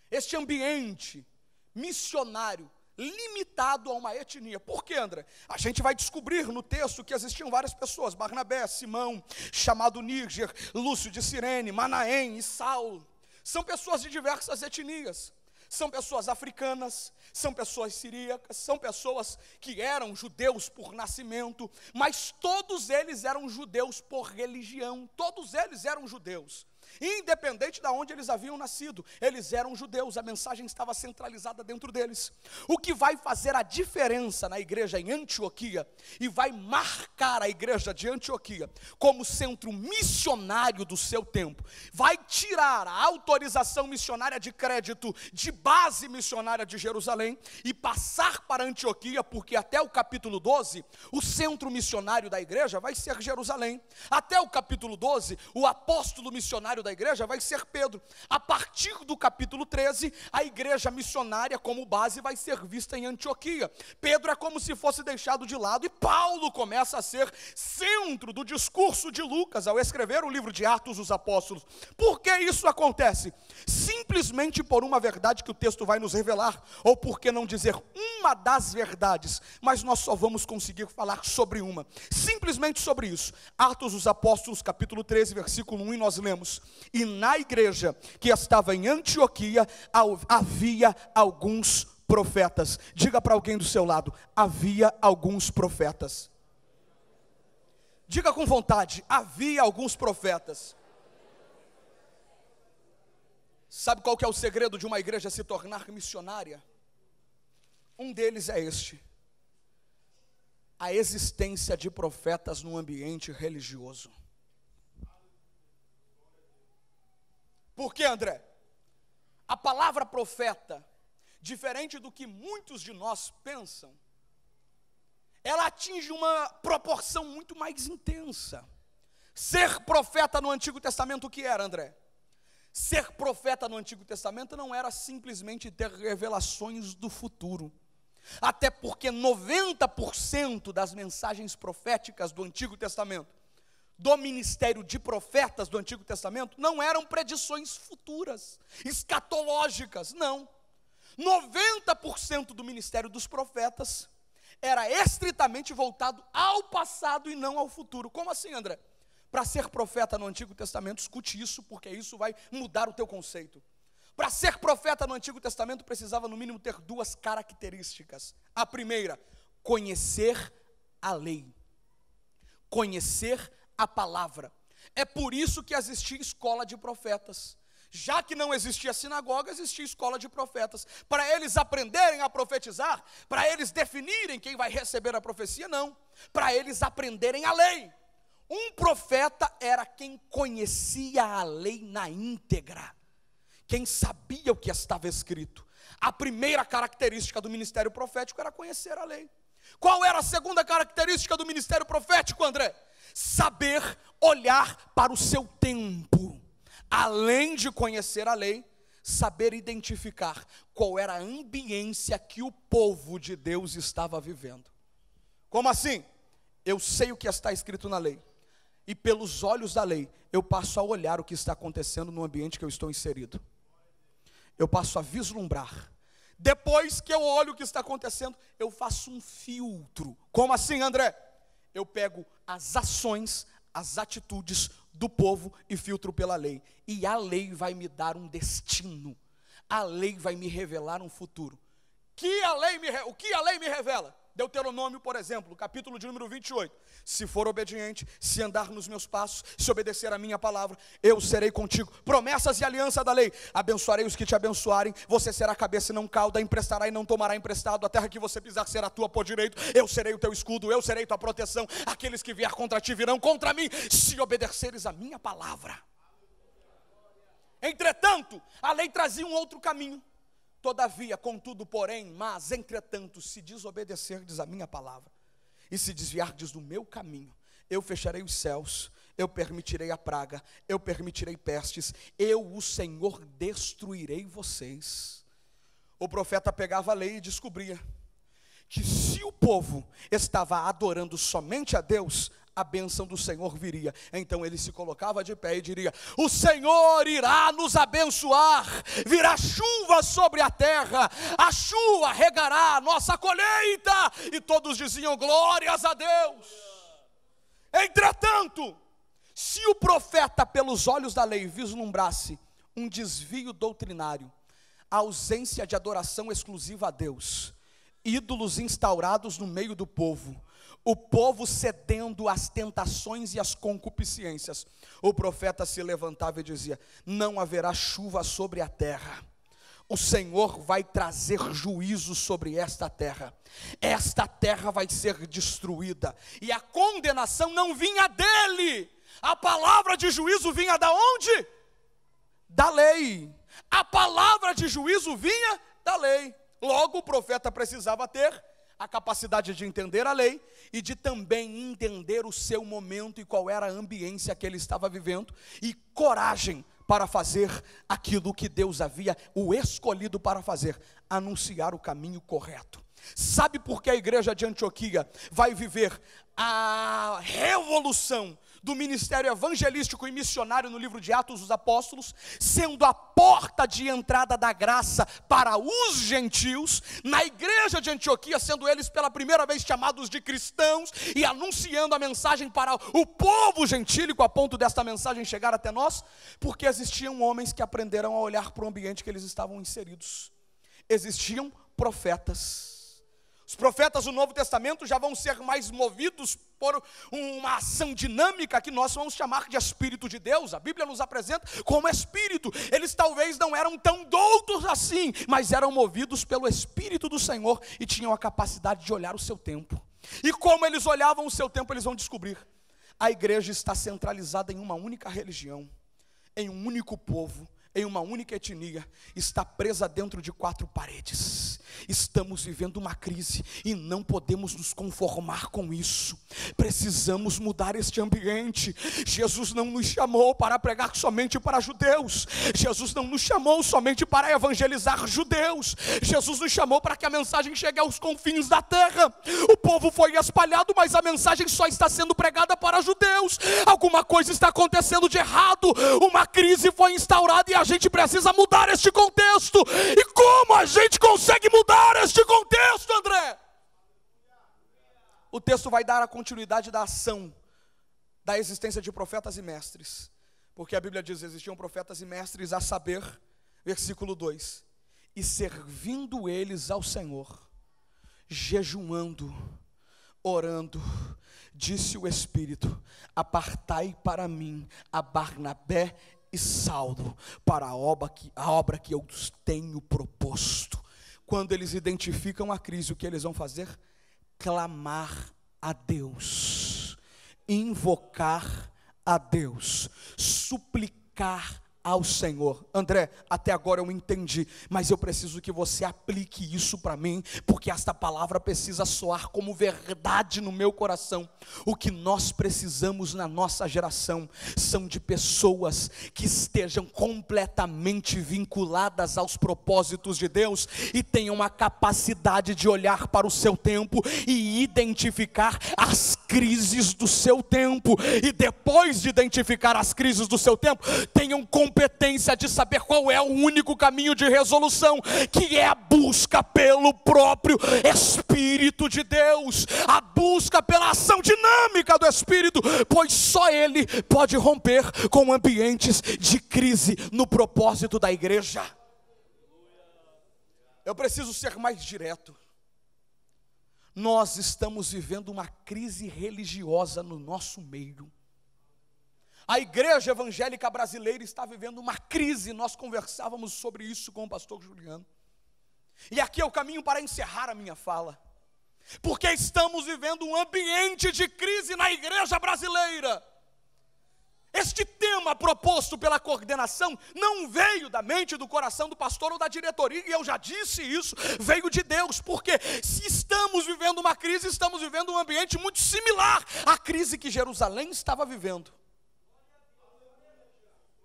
este ambiente missionário limitado a uma etnia. Por quê, André? A gente vai descobrir no texto que existiam várias pessoas: Barnabé, Simão, chamado Níger, Lúcio de Cirene, Manaém e Saulo. São pessoas de diversas etnias. São pessoas africanas, são pessoas siríacas, são pessoas que eram judeus por nascimento, mas todos eles eram judeus por religião. Todos eles eram judeus. Independente de onde eles haviam nascido, eles eram judeus, a mensagem estava centralizada dentro deles. O que vai fazer a diferença na igreja em Antioquia, e vai marcar a igreja de Antioquia como centro missionário do seu tempo, vai tirar a autorização missionária de crédito de base missionária de Jerusalém, e passar para Antioquia, porque até o capítulo 12, o centro missionário da igreja vai ser Jerusalém. Até o capítulo 12, o apóstolo missionário da igreja vai ser Pedro. A partir do capítulo 13, a igreja missionária como base vai ser vista em Antioquia. Pedro é como se fosse deixado de lado, e Paulo começa a ser centro do discurso de Lucas ao escrever o livro de Atos dos Apóstolos. Por que isso acontece? Simplesmente por uma verdade que o texto vai nos revelar, ou por que não dizer uma das verdades, mas nós só vamos conseguir falar sobre uma, simplesmente sobre isso. Atos dos Apóstolos, capítulo 13, versículo 1, e nós lemos: e na igreja que estava em Antioquia havia alguns profetas. Diga para alguém do seu lado: havia alguns profetas. Diga com vontade: havia alguns profetas. Sabe qual que é o segredo de uma igreja se tornar missionária? Um deles é este: a existência de profetas no ambiente religioso. Por quê, André? A palavra profeta, diferente do que muitos de nós pensam, ela atinge uma proporção muito mais intensa. Ser profeta no Antigo Testamento, o que era, André? Ser profeta no Antigo Testamento não era simplesmente ter revelações do futuro. Até porque 90% das mensagens proféticas do Antigo Testamento, do ministério de profetas do Antigo Testamento, não eram predições futuras, escatológicas, não. 90% do ministério dos profetas era estritamente voltado ao passado e não ao futuro. Como assim, André? Para ser profeta no Antigo Testamento, escute isso, porque isso vai mudar o teu conceito. Para ser profeta no Antigo Testamento, precisava no mínimo ter duas características. A primeira, conhecer a lei, conhecer a palavra. É por isso que existia escola de profetas. Já que não existia sinagoga, existia escola de profetas. Para eles aprenderem a profetizar, para eles definirem quem vai receber a profecia, não. Para eles aprenderem a lei. Um profeta era quem conhecia a lei na íntegra, quem sabia o que estava escrito. A primeira característica do ministério profético era conhecer a lei. Qual era a segunda característica do ministério profético, André? Saber olhar para o seu tempo. Além de conhecer a lei, saber identificar qual era a ambiência que o povo de Deus estava vivendo. Como assim? Eu sei o que está escrito na lei, e pelos olhos da lei, eu passo a olhar o que está acontecendo no ambiente que eu estou inserido. Eu passo a vislumbrar. Depois que eu olho o que está acontecendo, eu faço um filtro. Como assim, André? Eu pego as ações, as atitudes do povo e filtro pela lei. E a lei vai me dar um destino. A lei vai me revelar um futuro. O que a lei me revela? Deuteronômio, por exemplo, capítulo de número 28. Se for obediente, se andar nos meus passos, se obedecer a minha palavra, eu serei contigo. Promessas e aliança da lei. Abençoarei os que te abençoarem, você será cabeça e não cauda, emprestará e não tomará emprestado, a terra que você pisar será tua por direito, eu serei o teu escudo, eu serei tua proteção, aqueles que vier contra ti virão contra mim, se obedeceres a minha palavra. Entretanto, a lei trazia um outro caminho. Todavia, contudo, porém, mas, entretanto, se desobedecerdes a minha palavra, e se desviardes do meu caminho, eu fecharei os céus, eu permitirei a praga, eu permitirei pestes, eu, o Senhor, destruirei vocês. O profeta pegava a lei e descobria que se o povo estava adorando somente a Deus, a bênção do Senhor viria. Então ele se colocava de pé e diria: o Senhor irá nos abençoar, virá chuva sobre a terra, a chuva regará a nossa colheita. E todos diziam: glórias a Deus. Entretanto, se o profeta, pelos olhos da lei, vislumbrasse um desvio doutrinário, a ausência de adoração exclusiva a Deus, ídolos instaurados no meio do povo, o povo cedendo às tentações e às concupiscências, o profeta se levantava e dizia: não haverá chuva sobre a terra. O Senhor vai trazer juízo sobre esta terra vai ser destruída, e a condenação não vinha dele, a palavra de juízo vinha da onde? Da lei. A palavra de juízo vinha da lei. Logo o profeta precisava ter a capacidade de entender a lei e de também entender o seu momento e qual era a ambiência que ele estava vivendo, e coragem para fazer aquilo que Deus havia o escolhido para fazer, anunciar o caminho correto. Sabe por que a igreja de Antioquia vai viver a revolução do ministério evangelístico e missionário no livro de Atos dos Apóstolos, sendo a porta de entrada da graça para os gentios, na igreja de Antioquia, sendo eles pela primeira vez chamados de cristãos, e anunciando a mensagem para o povo gentílico, a ponto desta mensagem chegar até nós? Porque existiam homens que aprenderam a olhar para o ambiente que eles estavam inseridos. Existiam profetas. Os profetas do Novo Testamento já vão ser mais movidos por uma ação dinâmica que nós vamos chamar de Espírito de Deus. A Bíblia nos apresenta como Espírito. Eles talvez não eram tão doutos assim, mas eram movidos pelo Espírito do Senhor e tinham a capacidade de olhar o seu tempo. E como eles olhavam o seu tempo, eles vão descobrir: a igreja está centralizada em uma única religião, em um único povo, em uma única etnia, está presa dentro de 4 paredes. Estamos vivendo uma crise e não podemos nos conformar com isso. Precisamos mudar este ambiente. Jesus não nos chamou para pregar somente para judeus. Jesus não nos chamou somente para evangelizar judeus. Jesus nos chamou para que a mensagem chegue aos confins da terra. O povo foi espalhado, mas a mensagem só está sendo pregada para judeus. Alguma coisa está acontecendo de errado. Uma crise foi instaurada e a gente precisa mudar este contexto. E como a gente consegue mudar este contexto, André? O texto vai dar a continuidade da ação da existência de profetas e mestres, porque a Bíblia diz: existiam profetas e mestres, a saber, versículo 2: e servindo eles ao Senhor, jejuando, orando, disse o Espírito: apartai para mim a Barnabé e Saulo para a obra que eu tenho proposto. Quando eles identificam a crise, o que eles vão fazer? Clamar a Deus, invocar a Deus, suplicar ao Senhor. André, até agora eu entendi, mas eu preciso que você aplique isso para mim, porque esta palavra precisa soar como verdade no meu coração. O que nós precisamos na nossa geração são de pessoas que estejam completamente vinculadas aos propósitos de Deus e tenham a capacidade de olhar para o seu tempo e identificar as crises do seu tempo, e depois de identificar as crises do seu tempo, tenham competência de saber qual é o único caminho de resolução, que é a busca pelo próprio Espírito de Deus, a busca pela ação dinâmica do Espírito, pois só Ele pode romper com ambientes de crise no propósito da igreja. Eu preciso ser mais direto. Nós estamos vivendo uma crise religiosa no nosso meio. A igreja evangélica brasileira está vivendo uma crise. Nós conversávamos sobre isso com o pastor Juliano. E aqui é o caminho para encerrar a minha fala. Porque estamos vivendo um ambiente de crise na igreja brasileira. Este tema proposto pela coordenação não veio da mente, do coração do pastor ou da diretoria, e eu já disse isso, veio de Deus, porque se estamos vivendo uma crise, estamos vivendo um ambiente muito similar à crise que Jerusalém estava vivendo.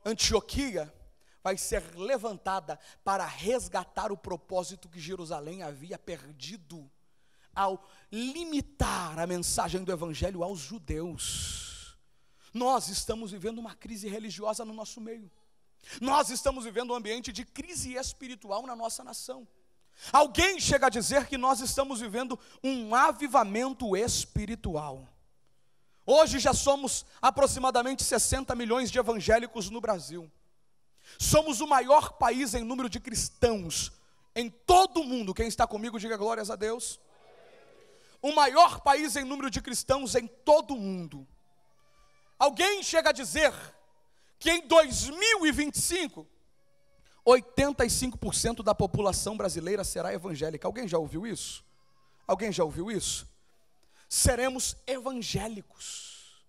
Antioquia vai ser levantada para resgatar o propósito que Jerusalém havia perdido. ao limitar a mensagem do evangelho aos judeus. Nós estamos vivendo uma crise religiosa no nosso meio. Nós estamos vivendo um ambiente de crise espiritual na nossa nação. Alguém chega a dizer que nós estamos vivendo um avivamento espiritual. Hoje já somos aproximadamente 60 milhões de evangélicos no Brasil. Somos o maior país em número de cristãos em todo o mundo. Quem está comigo, diga glórias a Deus. O maior país em número de cristãos em todo o mundo. Alguém chega a dizer que em 2025, 85% da população brasileira será evangélica. Alguém já ouviu isso? Alguém já ouviu isso? Seremos evangélicos.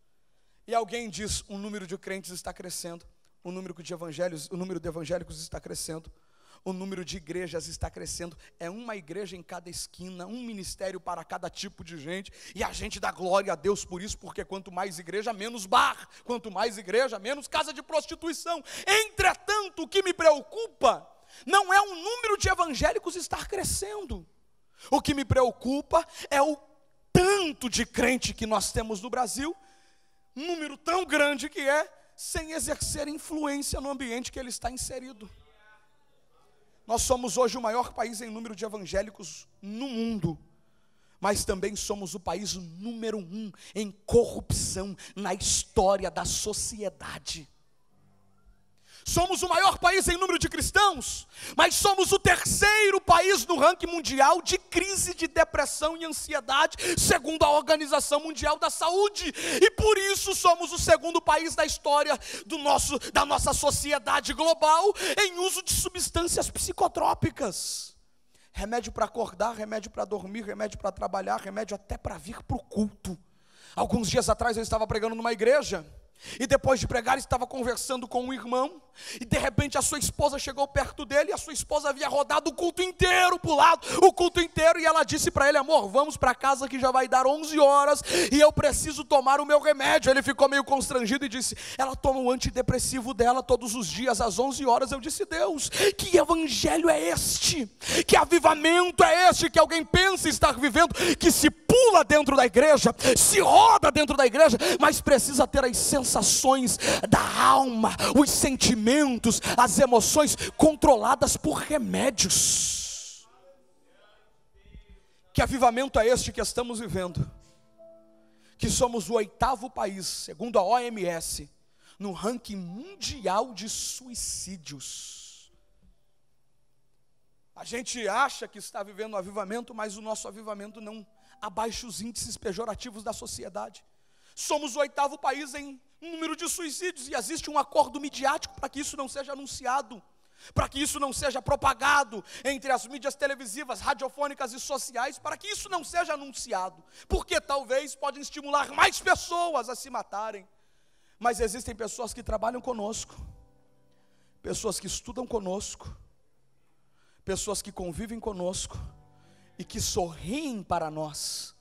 E alguém diz, o número de crentes está crescendo, o número de evangélicos está crescendo, o número de igrejas está crescendo. É uma igreja em cada esquina, um ministério para cada tipo de gente, e a gente dá glória a Deus por isso, porque quanto mais igreja, menos bar, quanto mais igreja, menos casa de prostituição. Entretanto, o que me preocupa não é o número de evangélicos estar crescendo. O que me preocupa é o tanto de crente que nós temos no Brasil, um número tão grande que é, sem exercer influência no ambiente que ele está inserido. Nós somos hoje o maior país em número de evangélicos no mundo, mas também somos o país número 1 em corrupção na história da sociedade. Somos o maior país em número de cristãos, mas somos o terceiro país no ranking mundial de crise de depressão e ansiedade, segundo a Organização Mundial da Saúde. E por isso somos o segundo país da história da nossa sociedade global em uso de substâncias psicotrópicas. Remédio para acordar, remédio para dormir, remédio para trabalhar, remédio até para vir para o culto. Alguns dias atrás eu estava pregando numa igreja, e depois de pregar estava conversando com um irmão, e de repente a sua esposa chegou perto dele, e a sua esposa havia rodado o culto inteiro para o lado, o culto inteiro, e ela disse para ele: amor, vamos para casa que já vai dar 11 horas, e eu preciso tomar o meu remédio. Ele ficou meio constrangido e disse: ela toma o antidepressivo dela todos os dias às 11 horas. Eu disse: Deus, que evangelho é este? Que avivamento é este que alguém pensa estar vivendo, que se pula dentro da igreja, se roda dentro da igreja, mas precisa ter as sensações da alma, os sentimentos, as emoções controladas por remédios. Que avivamento é este que estamos vivendo? Que somos o 8º país, segundo a OMS, no ranking mundial de suicídios. A gente acha que está vivendo um avivamento, mas o nosso avivamento não abaixa os índices pejorativos da sociedade. Somos o 8º país em número de suicídios, e existe um acordo midiático para que isso não seja anunciado, para que isso não seja propagado entre as mídias televisivas, radiofônicas e sociais, para que isso não seja anunciado, porque talvez podem estimular mais pessoas a se matarem. Mas existem pessoas que trabalham conosco, pessoas que estudam conosco, pessoas que convivem conosco e que sorriem para nós,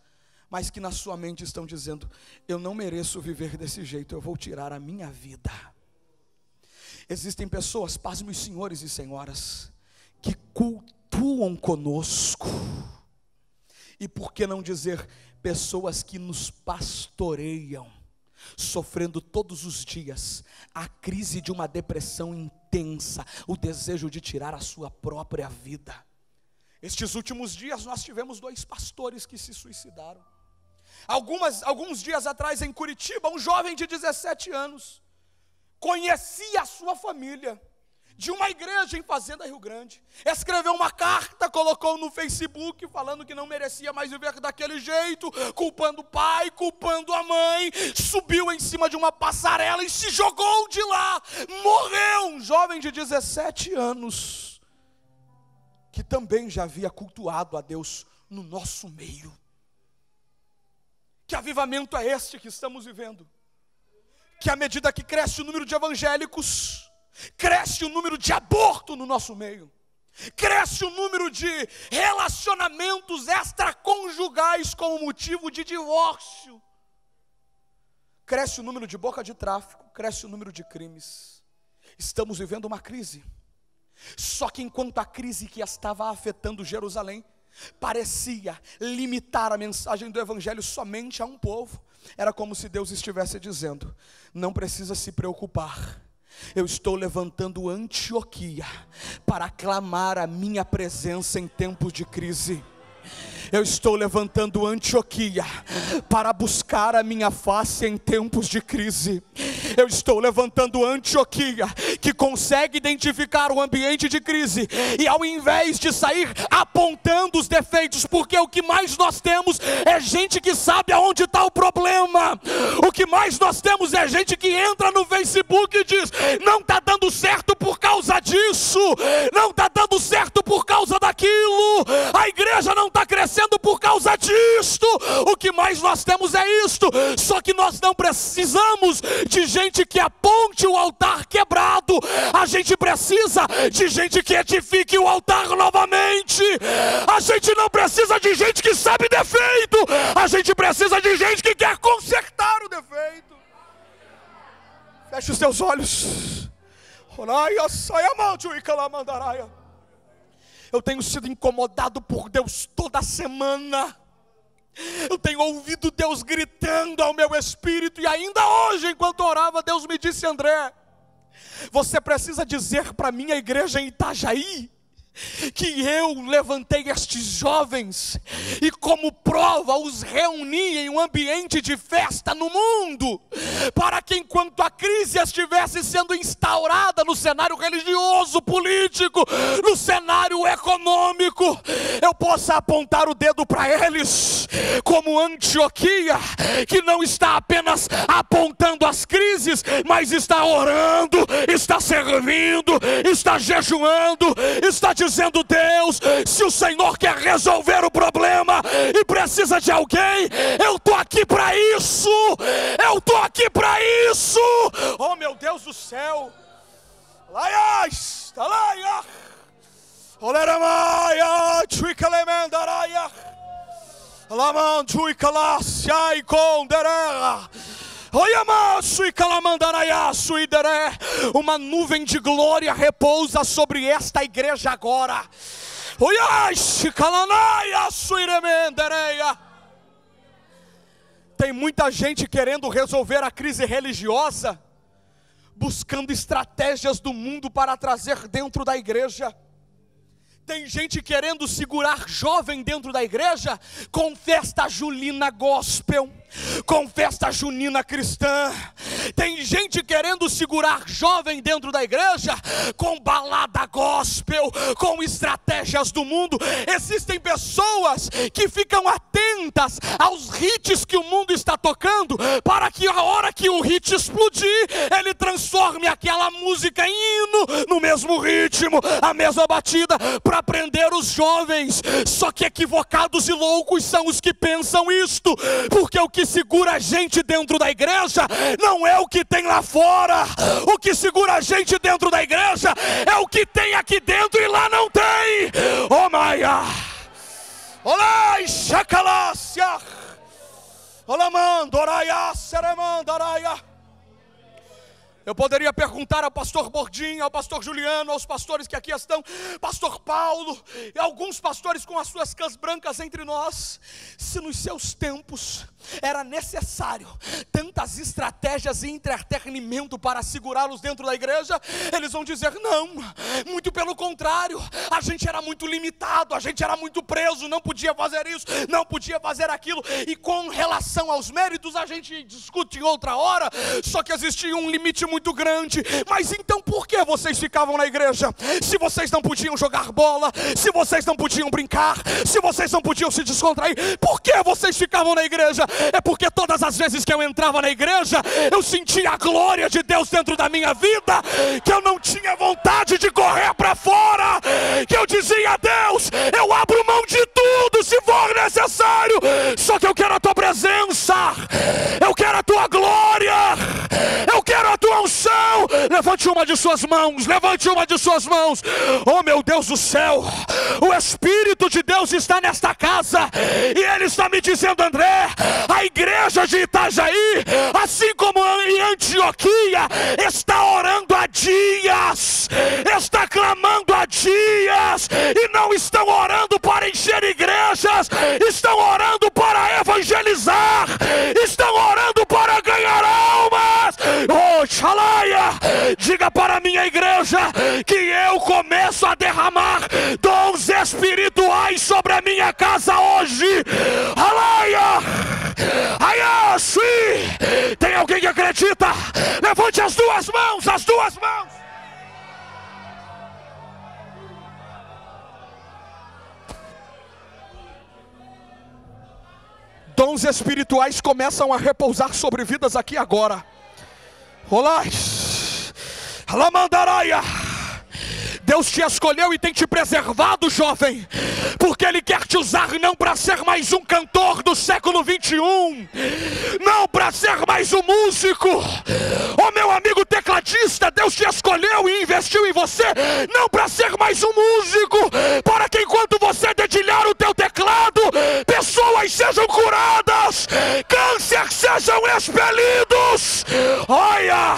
mas que na sua mente estão dizendo: eu não mereço viver desse jeito, eu vou tirar a minha vida. Existem pessoas, pasmem os senhores e senhoras, que cultuam conosco, e por que não dizer, pessoas que nos pastoreiam, sofrendo todos os dias a crise de uma depressão intensa, o desejo de tirar a sua própria vida. Estes últimos dias nós tivemos 2 pastores que se suicidaram. Alguns dias atrás em Curitiba, um jovem de 17 anos, conhecia a sua família, de uma igreja em Fazenda Rio Grande, escreveu uma carta, colocou no Facebook, falando que não merecia mais viver daquele jeito, culpando o pai, culpando a mãe, subiu em cima de uma passarela e se jogou de lá, morreu. Um jovem de 17 anos, que também já havia cultuado a Deus no nosso meio. Que avivamento é este que estamos vivendo? Que à medida que cresce o número de evangélicos, cresce o número de aborto no nosso meio, cresce o número de relacionamentos extraconjugais como motivo de divórcio, cresce o número de boca de tráfico, cresce o número de crimes. Estamos vivendo uma crise. Só que enquanto a crise que estava afetando Jerusalém parecia limitar a mensagem do evangelho somente a um povo. Era como se Deus estivesse dizendo: não precisa se preocupar, eu estou levantando Antioquia para aclamar a minha presença em tempos de crise. Eu estou levantando Antioquia para buscar a minha face em tempos de crise. Eu estou levantando Antioquia, que consegue identificar o ambiente de crise, e ao invés de sair apontando os defeitos, porque o que mais nós temos é gente que sabe aonde está o problema. O que mais nós temos é gente que entra no Facebook e diz: não está dando certo por causa disso, não está dando certo por causa daquilo, a igreja não está crescendo por causa disto. O que mais nós temos é isto. Só que nós não precisamos de gente que aponte o altar quebrado. A gente precisa de gente que edifique o altar novamente. A gente não precisa de gente que sabe defeito. A gente precisa de gente que quer consertar o defeito. Feche os teus olhos. Eu tenho sido incomodado por Deus toda semana. Eu tenho ouvido Deus gritando ao meu espírito. E ainda hoje, enquanto orava, Deus me disse: André, você precisa dizer para a minha igreja em Itajaí que eu levantei estes jovens e como prova os reuni em um ambiente de festa no mundo, para que enquanto a crise estivesse sendo instaurada no cenário religioso, político, no cenário econômico, eu possa apontar o dedo para eles como Antioquia, que não está apenas apontando as crises, mas está orando, está servindo, está jejuando, está dizendo: Deus, se o Senhor quer resolver o problema e precisa de alguém, eu estou aqui para isso, eu estou aqui para isso. Oh meu Deus do céu, uma nuvem de glória repousa sobre esta igreja agora. Tem muita gente querendo resolver a crise religiosa, buscando estratégias do mundo para trazer dentro da igreja. Tem gente querendo segurar jovem dentro da igreja com festa julina gospel, com festa junina cristã. Tem gente querendo segurar jovem dentro da igreja com balada gospel, com estratégias do mundo. Existem pessoas que ficam atentas aos hits que o mundo está tocando, para que a hora que o hit explodir, ele transforme aquela música em hino, no mesmo ritmo, a mesma batida, para prender os jovens. Só que equivocados e loucos são os que pensam isto, porque o que segura a gente dentro da igreja não é o que tem lá fora. O que segura a gente dentro da igreja é o que tem aqui dentro e lá não tem. Oh Maia, olá, chacalácia, olá, mandoraia, seremandoraia. Eu poderia perguntar ao pastor Bordinho, ao pastor Juliano, aos pastores que aqui estão, pastor Paulo, e alguns pastores com as suas cãs brancas entre nós, se nos seus tempos era necessário tantas estratégias e entretenimento para segurá-los dentro da igreja, eles vão dizer: não, muito pelo contrário, a gente era muito limitado, a gente era muito preso, não podia fazer isso, não podia fazer aquilo. E com relação aos méritos a gente discute em outra hora, só que existia um limite muito grande. Mas então por que vocês ficavam na igreja? Se vocês não podiam jogar bola, se vocês não podiam brincar, se vocês não podiam se descontrair, por que vocês ficavam na igreja? É porque todas as vezes que eu entrava na igreja, eu sentia a glória de Deus dentro da minha vida, que eu não tinha vontade de correr para fora, que eu dizia: Deus, eu abro mão de tudo se for necessário, só que eu quero a tua presença, eu quero a tua glória, eu quero a tua unção. Levante uma de suas mãos, levante uma de suas mãos. Oh meu Deus do céu, o Espírito de Deus está nesta casa, e Ele está me dizendo: André, a igreja de Itajaí, assim como em Antioquia, está orando há dias está clamando há dias e não estão orando para encher igrejas, estão orando para evangelizar, estão orando para ganhar almas. Oh, Xalaia, diga para a minha igreja que eu começo a derramar dons espirituais sobre a minha casa hoje. Alaia, aia, sim. Tem alguém que acredita? Levante as duas mãos, as duas mãos. Dons espirituais começam a repousar sobre vidas aqui agora. Olá, Alamandaraia. Deus te escolheu e tem te preservado, jovem, porque Ele quer te usar não para ser mais um cantor do século 21, não para ser mais um músico. Oh, meu amigo tecladista, Deus te escolheu e investiu em você, não para ser mais um músico, para que enquanto você dedilhar o teu teclado, pessoas sejam curadas, câncer sejam expelidos. Olha,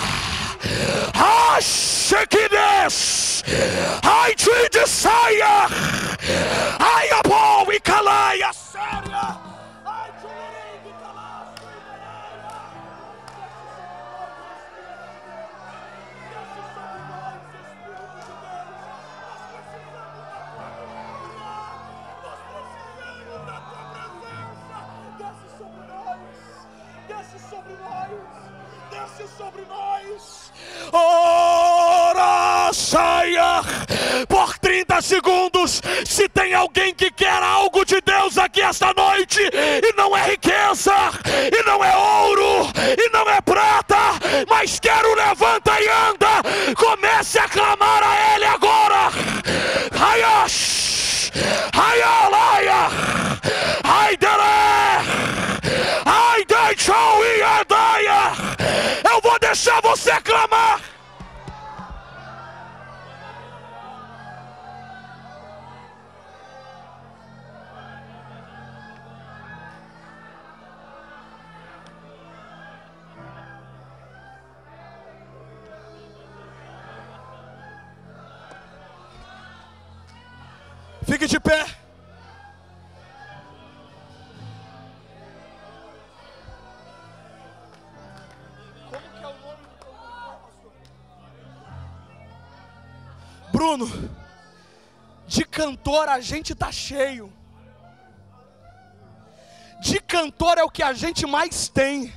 Shekides, ai te de saia, ai a bom e calaia séria, ai te de calaia. Desce sobre nós. Ora, saia por 30 segundos. Se tem alguém que quer algo de Deus aqui esta noite, e não é riqueza, e não é ouro, e não é prata, mas quer o levanta e anda, comece a clamar a Ele agora. Hayash, Hayalaya, Haidele, Haidechou e Adaia. Eu vou deixar você clamar. Fique de pé. Como que é o nome do teu pastor? Bruno, de cantor a gente tá cheio. De cantor é o que a gente mais tem.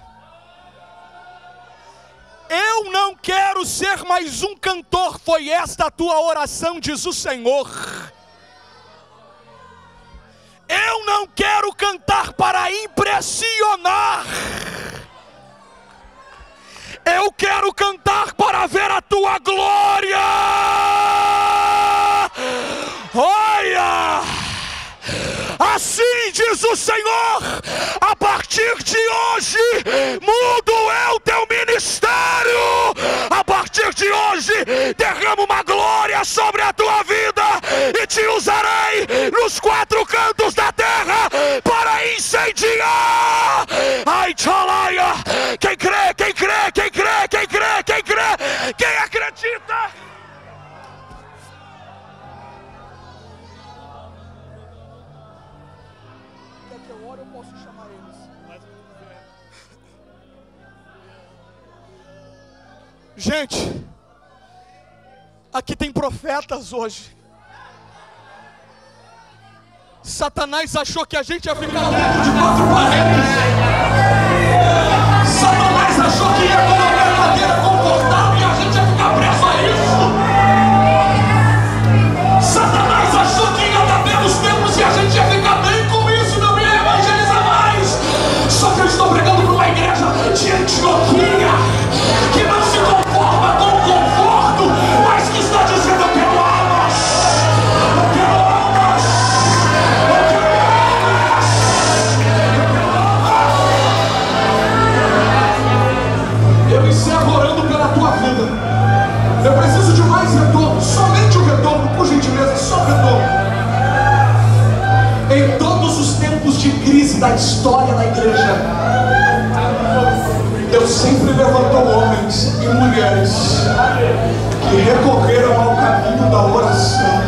Eu não quero ser mais um cantor, foi esta a tua oração, diz o Senhor. Eu não quero cantar para impressionar. Eu quero cantar para ver a tua glória. Olha, assim diz o Senhor: a partir de hoje mudo eu teu ministério. A partir de hoje derramo uma glória sobre a tua vida e te usarei nos 4 cantos da terra para incendiar. Ai, Tchalaia, quem crê, quem crê, quem crê, quem crê, quem crê, quem acredita? Quer que eu ore, eu posso chamar eles. Gente, aqui tem profetas hoje. Satanás achou que a gente ia ficar dentro de 4 paredes. Satanás achou que ia colocar a cadeira confortável e a gente ia ficar preso a isso. Satanás achou que ia dar menos tempos e a gente ia ficar bem com isso, não ia evangelizar mais. Só que eu estou pregando para uma igreja de Antioquia que não se conforma com o conforto, mas que está dizendo: eu quero almas, eu quero almas, eu quero almas, eu quero almas. Eu encerro orando pela tua vida. Eu preciso de mais retorno, somente o retorno, por gentileza, só o retorno. Em todos os tempos de crise da história da igreja, Deus Deus sempre levantou homens e mulheres que recorreram ao caminho da oração.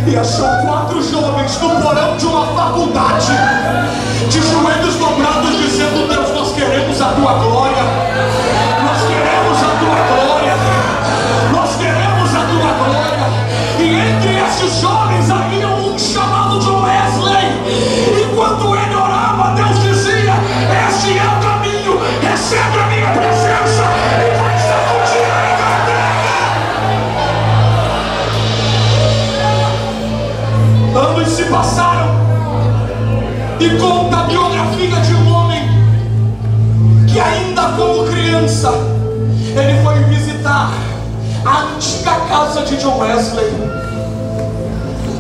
E achou 4 jovens no porão de uma faculdade, de joelhos dobrados, dizendo: Deus, nós queremos a tua glória, nós queremos a tua glória, nós queremos a tua glória. E entre esses jovens havia um chamado John Wesley. E quando ele orava, Deus dizia: este é o caminho, recebe a minha presença e vai sacudir a Inglaterra. Anos se passaram e conta a biografia de um homem que, ainda como criança, ele foi visitar a antiga casa de John Wesley,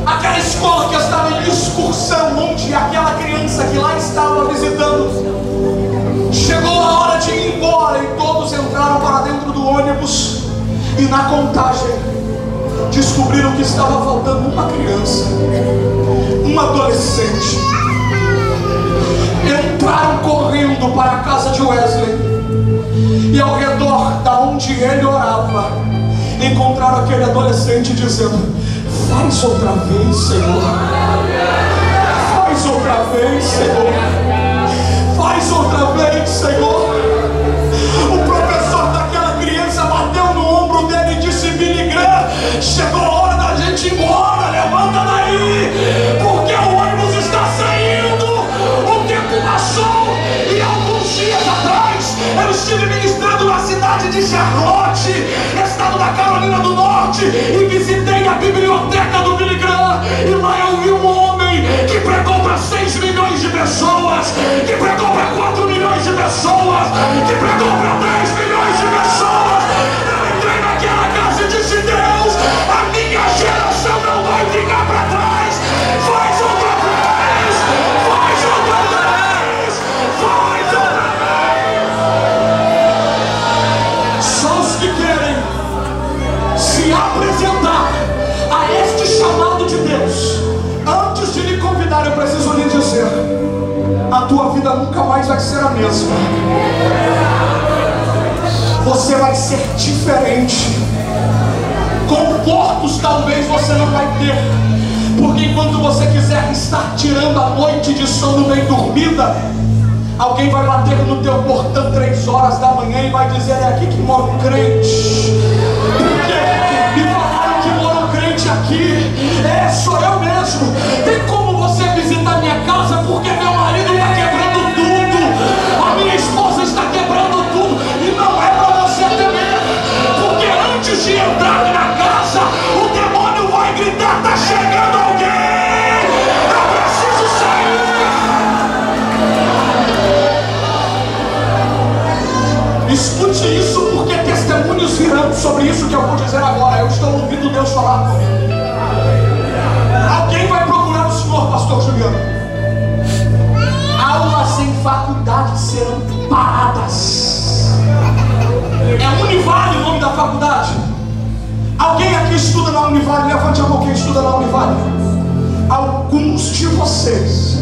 aquela escola que estava em excursão, onde aquela criança que lá estava visitando chegou a hora de ir embora, e todos entraram para dentro do ônibus, e na contagem descobriram que estava faltando uma criança, um adolescente. Entraram correndo para a casa de Wesley, e ao redor da onde ele orava, encontraram aquele adolescente dizendo: faz outra vez, Senhor, faz outra vez, Senhor, faz outra vez, Senhor. O professor daquela criança bateu no ombro dele e disse: Billy Graham, chegou a hora da gente ir embora, levanta daí, porque o ônibus está saindo, o tempo passou. E alguns dias atrás eu estive ministrando na cidade de Charlotte, estado da Carolina do Norte, e visitei a biblioteca do Billy Graham, e lá eu vi um homem que pregou para 6 milhões de pessoas, que pregou para 4 milhões de pessoas, que pregou para 10 milhões de pessoas. Eu entrei naquela casa e disse: Deus, a minha geração não vai ficar para trás. Faz outra vez, faz outra vez, faz outra vez. Só os que querem se apresentar a este chamado de Deus, antes de lhe convidar, eu preciso lhe dizer: a tua vida nunca mais vai ser a mesma. Você vai ser diferente. Confortos talvez você não vai ter, porque enquanto você quiser estar tirando a noite de sono bem dormida, alguém vai bater no teu portão 3 horas da manhã e vai dizer: é aqui que mora um crente. Porque me falaram que mora um crente aqui. É, sou eu mesmo. Tem como você visitar minha casa, porque meu marido está quebrando tudo, a minha esposa está quebrando tudo. E não é para você temer, porque antes de entrar na casa, o demônio vai gritar: tá chegando alguém, eu preciso sair. Escute isso, porque testemunhos virão sobre isso que eu vou dizer agora. Eu estou ouvindo Deus falar comigo. Alguém vai procurar o senhor, pastor Juliano. Aulas em faculdade serão paradas. É Univale o nome da faculdade. estuda na Univale, levante a mão quem estuda na Univale. Alguns de vocês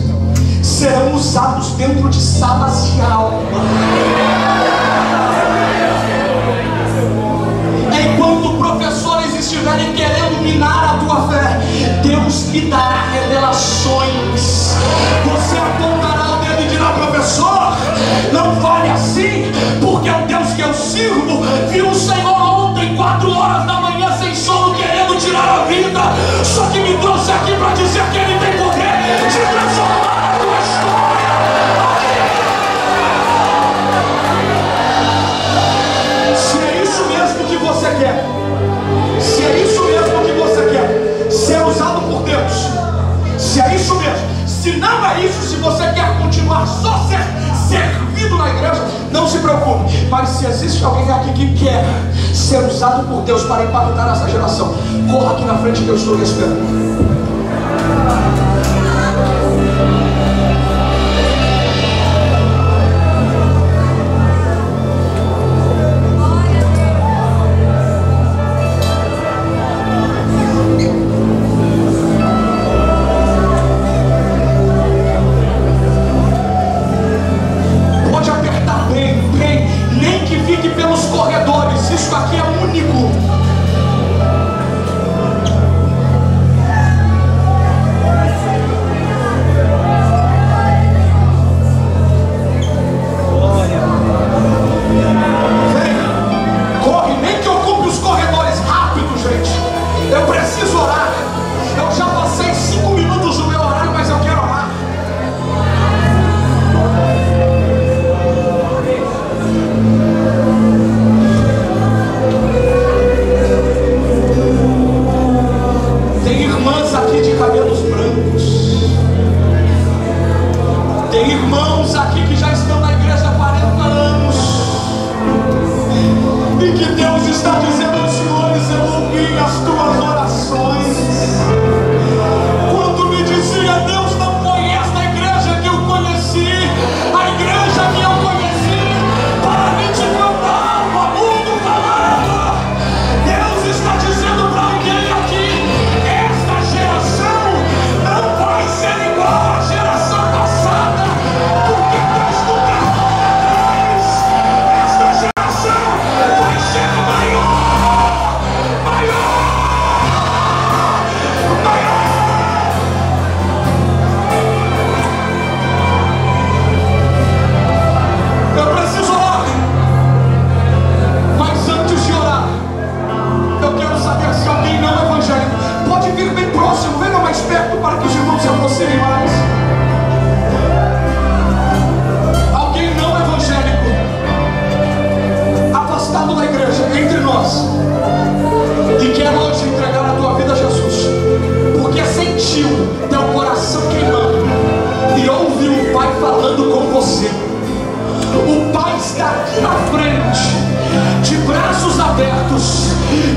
serão usados dentro de salas de aula. Enquanto professores estiverem querendo minar a tua fé, Deus lhe dará revelações. Você apontará o dedo e dirá: professor, não fale assim, porque o Deus que eu sirvo viu o Senhor ontem 4 horas da manhã sem sono, querendo tirar a vida, só que me trouxe aqui para dizer que Ele tem poder de transformar a tua história. Se é isso mesmo que você quer, se é isso mesmo que você quer, ser usado por Deus, se é isso mesmo, se não é isso, se você quer continuar só servido na igreja, não se preocupe. Mas se existe alguém aqui que quer ser usado por Deus para impactar essa geração, corra aqui na frente que eu estou lhe esperando.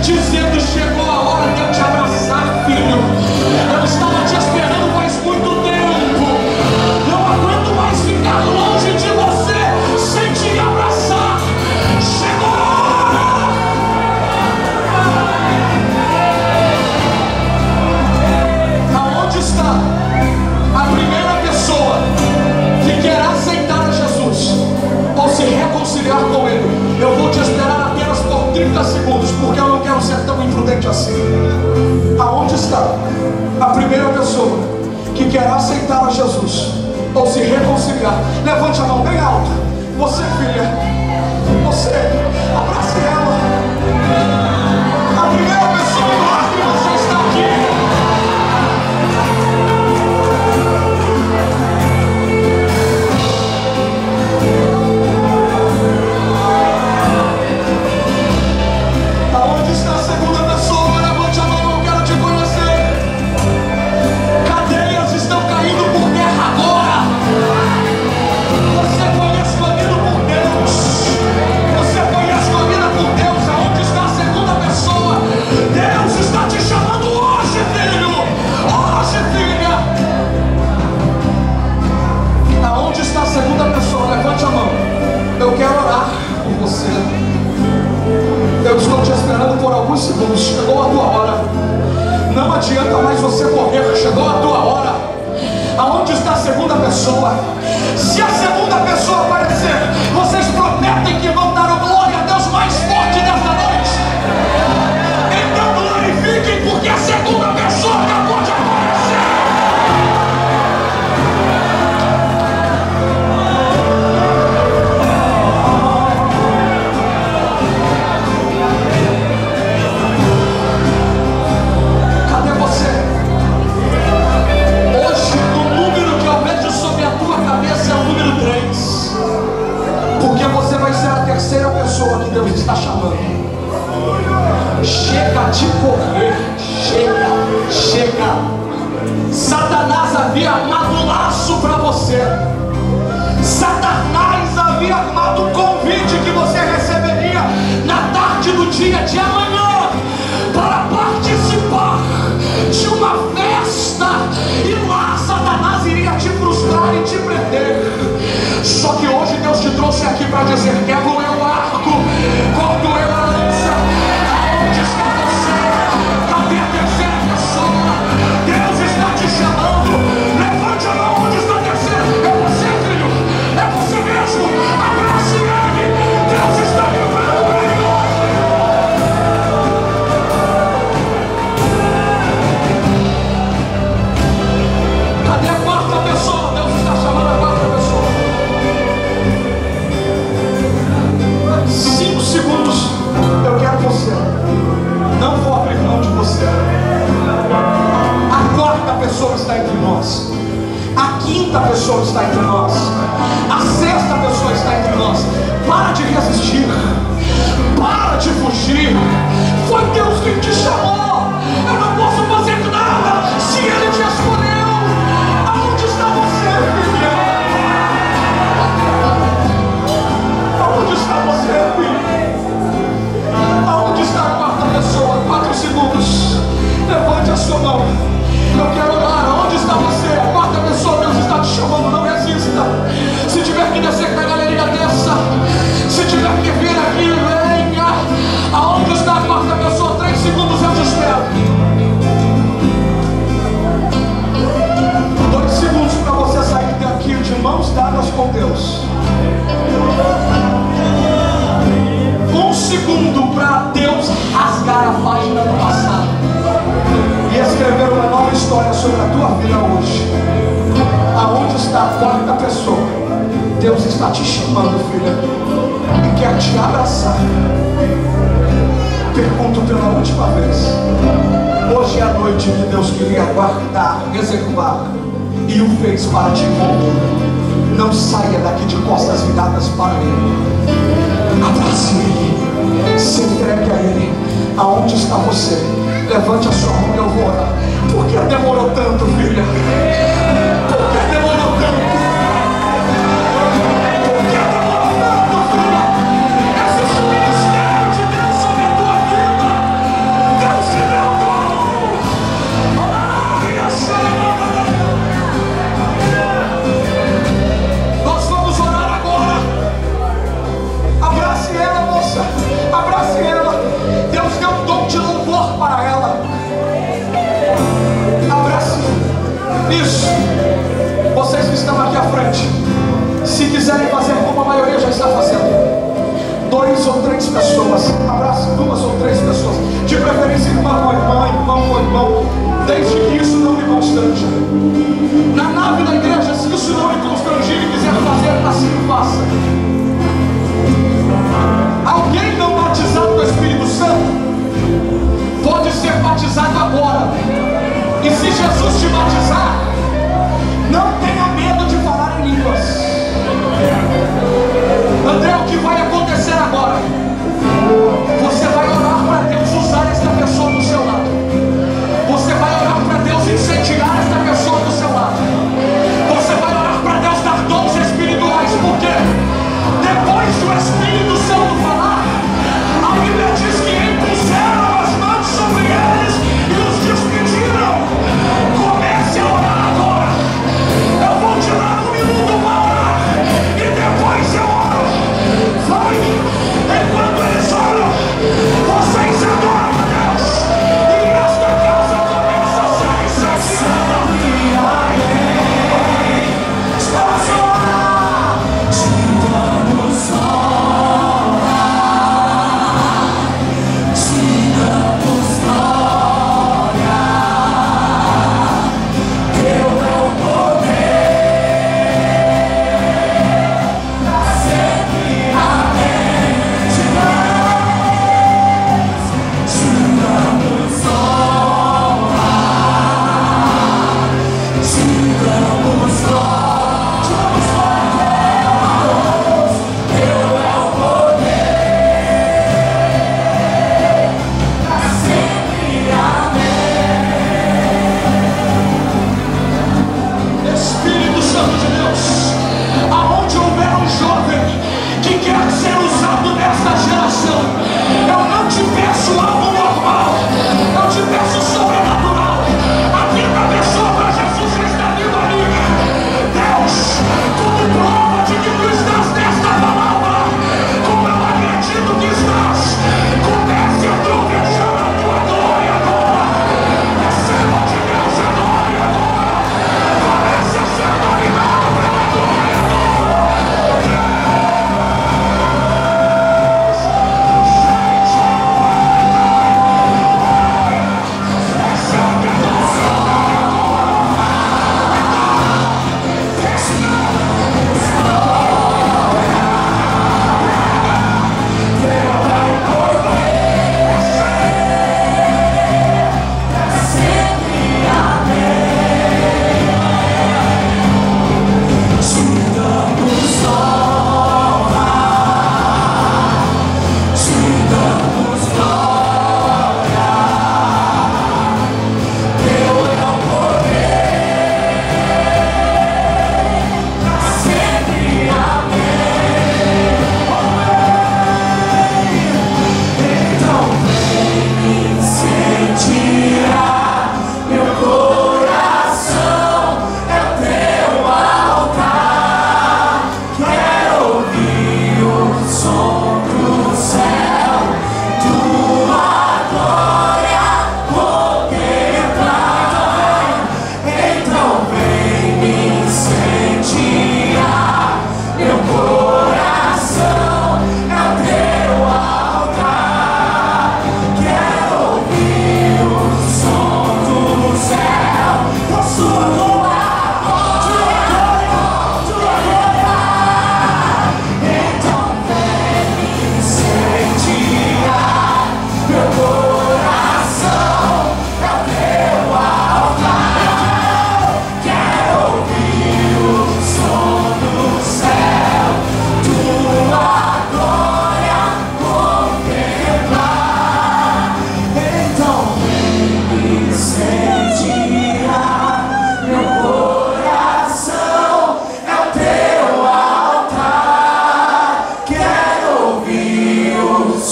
Dizendo: chegou a hora de eu te abraçar, filho. Eu estava te esperando faz muito tempo. Não aguento mais ficar longe de você sem te abraçar. Chegou a hora. Aonde está a primeira pessoa que quer aceitar a Jesus ou se reconciliar com Ele? Eu vou te esperar apenas por 30 segundos, porque eu não quero ser tão imprudente assim. Aonde está a primeira pessoa que quer aceitar a Jesus ou se reconciliar? Levante a mão bem alta. Você, filha, você, abrace ela. A primeira pessoa, mostre que você está aqui. Aonde está a segunda pessoa? Levante a mão, eu quero te conhecer. Cadeias estão caindo por terra agora. Você foi escolhido por Deus. Você foi escolhida por Deus. tua hora. Não adianta mais você correr, chegou a tua hora. Aonde está a segunda pessoa? Se a segunda pessoa aparecer, vocês prometem que vão dar glória a Deus mais forte nesta noite. Então glorifiquem, porque a segunda pessoa acabou de aparecer. Cadê você? Hoje o número que eu vejo sobre a tua cabeça é o número 3. Porque você vai ser a terceira pessoa que Deus está chamando. Chega de correr, chega. Satanás havia armado um laço para você. Satanás havia armado um convite que você receberia na tarde do dia de amanhã para participar de uma festa, e lá Satanás iria te frustrar e te prender. Só que hoje Deus te trouxe aqui para dizer: quebra o meu arco, corta o meu lança. Aonde está você? Cadê a terceira pessoa? Deus está te chamando. Levante a mão. Onde está a terceira? É você, filho, é você mesmo. Abrace ele. Deus está livrando ele hoje. Cadê a quarta pessoa? Deus está chamando a quarta pessoa. 5 segundos. Eu quero você. Não vou abrir mão de você. A quarta pessoa está entre nós. A quinta pessoa está entre nós. A sexta pessoa está entre nós. Para de resistir. Para de fugir. Foi Deus quem te chamou. Eu não posso fazer nada se Ele te escolheu. Aonde está você, filha? Aonde está você, filha? Aonde está a quarta pessoa? 4 segundos. Levante a sua mão. Eu quero orar. Aonde está você? A quarta pessoa, Deus está te chamando. Não resista. Se tiver que descer para a galeria, desça. Se tiver que vir aqui, venha. Aonde está a quarta pessoa? 3 segundos, eu te espero. 2 segundos para você sair daqui de mãos dadas com Deus. 1 segundo para Deus rasgar a página do passado e escrever uma nova história sobre a tua vida hoje. Aonde está a quarta pessoa? Deus está te chamando, filha, e quer te abraçar. Pergunto pela última vez. Hoje é a noite que Deus queria guardar, reservar, e o fez para te envolver. Não saia daqui de costas viradas para Ele. Abrace Ele, se entregue a Ele. Aonde está você? Levante a sua mão e eu vou orar. Por que demorou tanto, filha? Por que demorou tanto? Por que demorou tanto, filha? Existe um ministério de Deus sobre a tua vida. Deus te deu dom. Nós vamos orar agora. Abrace ela, moça. Abrace ela. Deus deu um dom de louvor para ela. Abrace. Isso. Vocês que estão aqui à frente, se quiserem fazer como a maioria já está fazendo, 2 ou 3 pessoas. Abrace 2 ou 3 pessoas. De preferência irmão com irmã, irmão com irmão. Desde que isso não me constrange. Na nave da igreja, se isso não me constrangir e quiser fazer, assim faça. Alguém não batizado com o Espírito Santo pode ser batizado agora. E se Jesus te batizar, não tenha medo de falar em línguas. André, o que vai acontecer agora? Você vai orar para Deus usar esta pessoa do seu lado. Você vai orar para Deus incendiar esta pessoa do seu lado.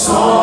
Só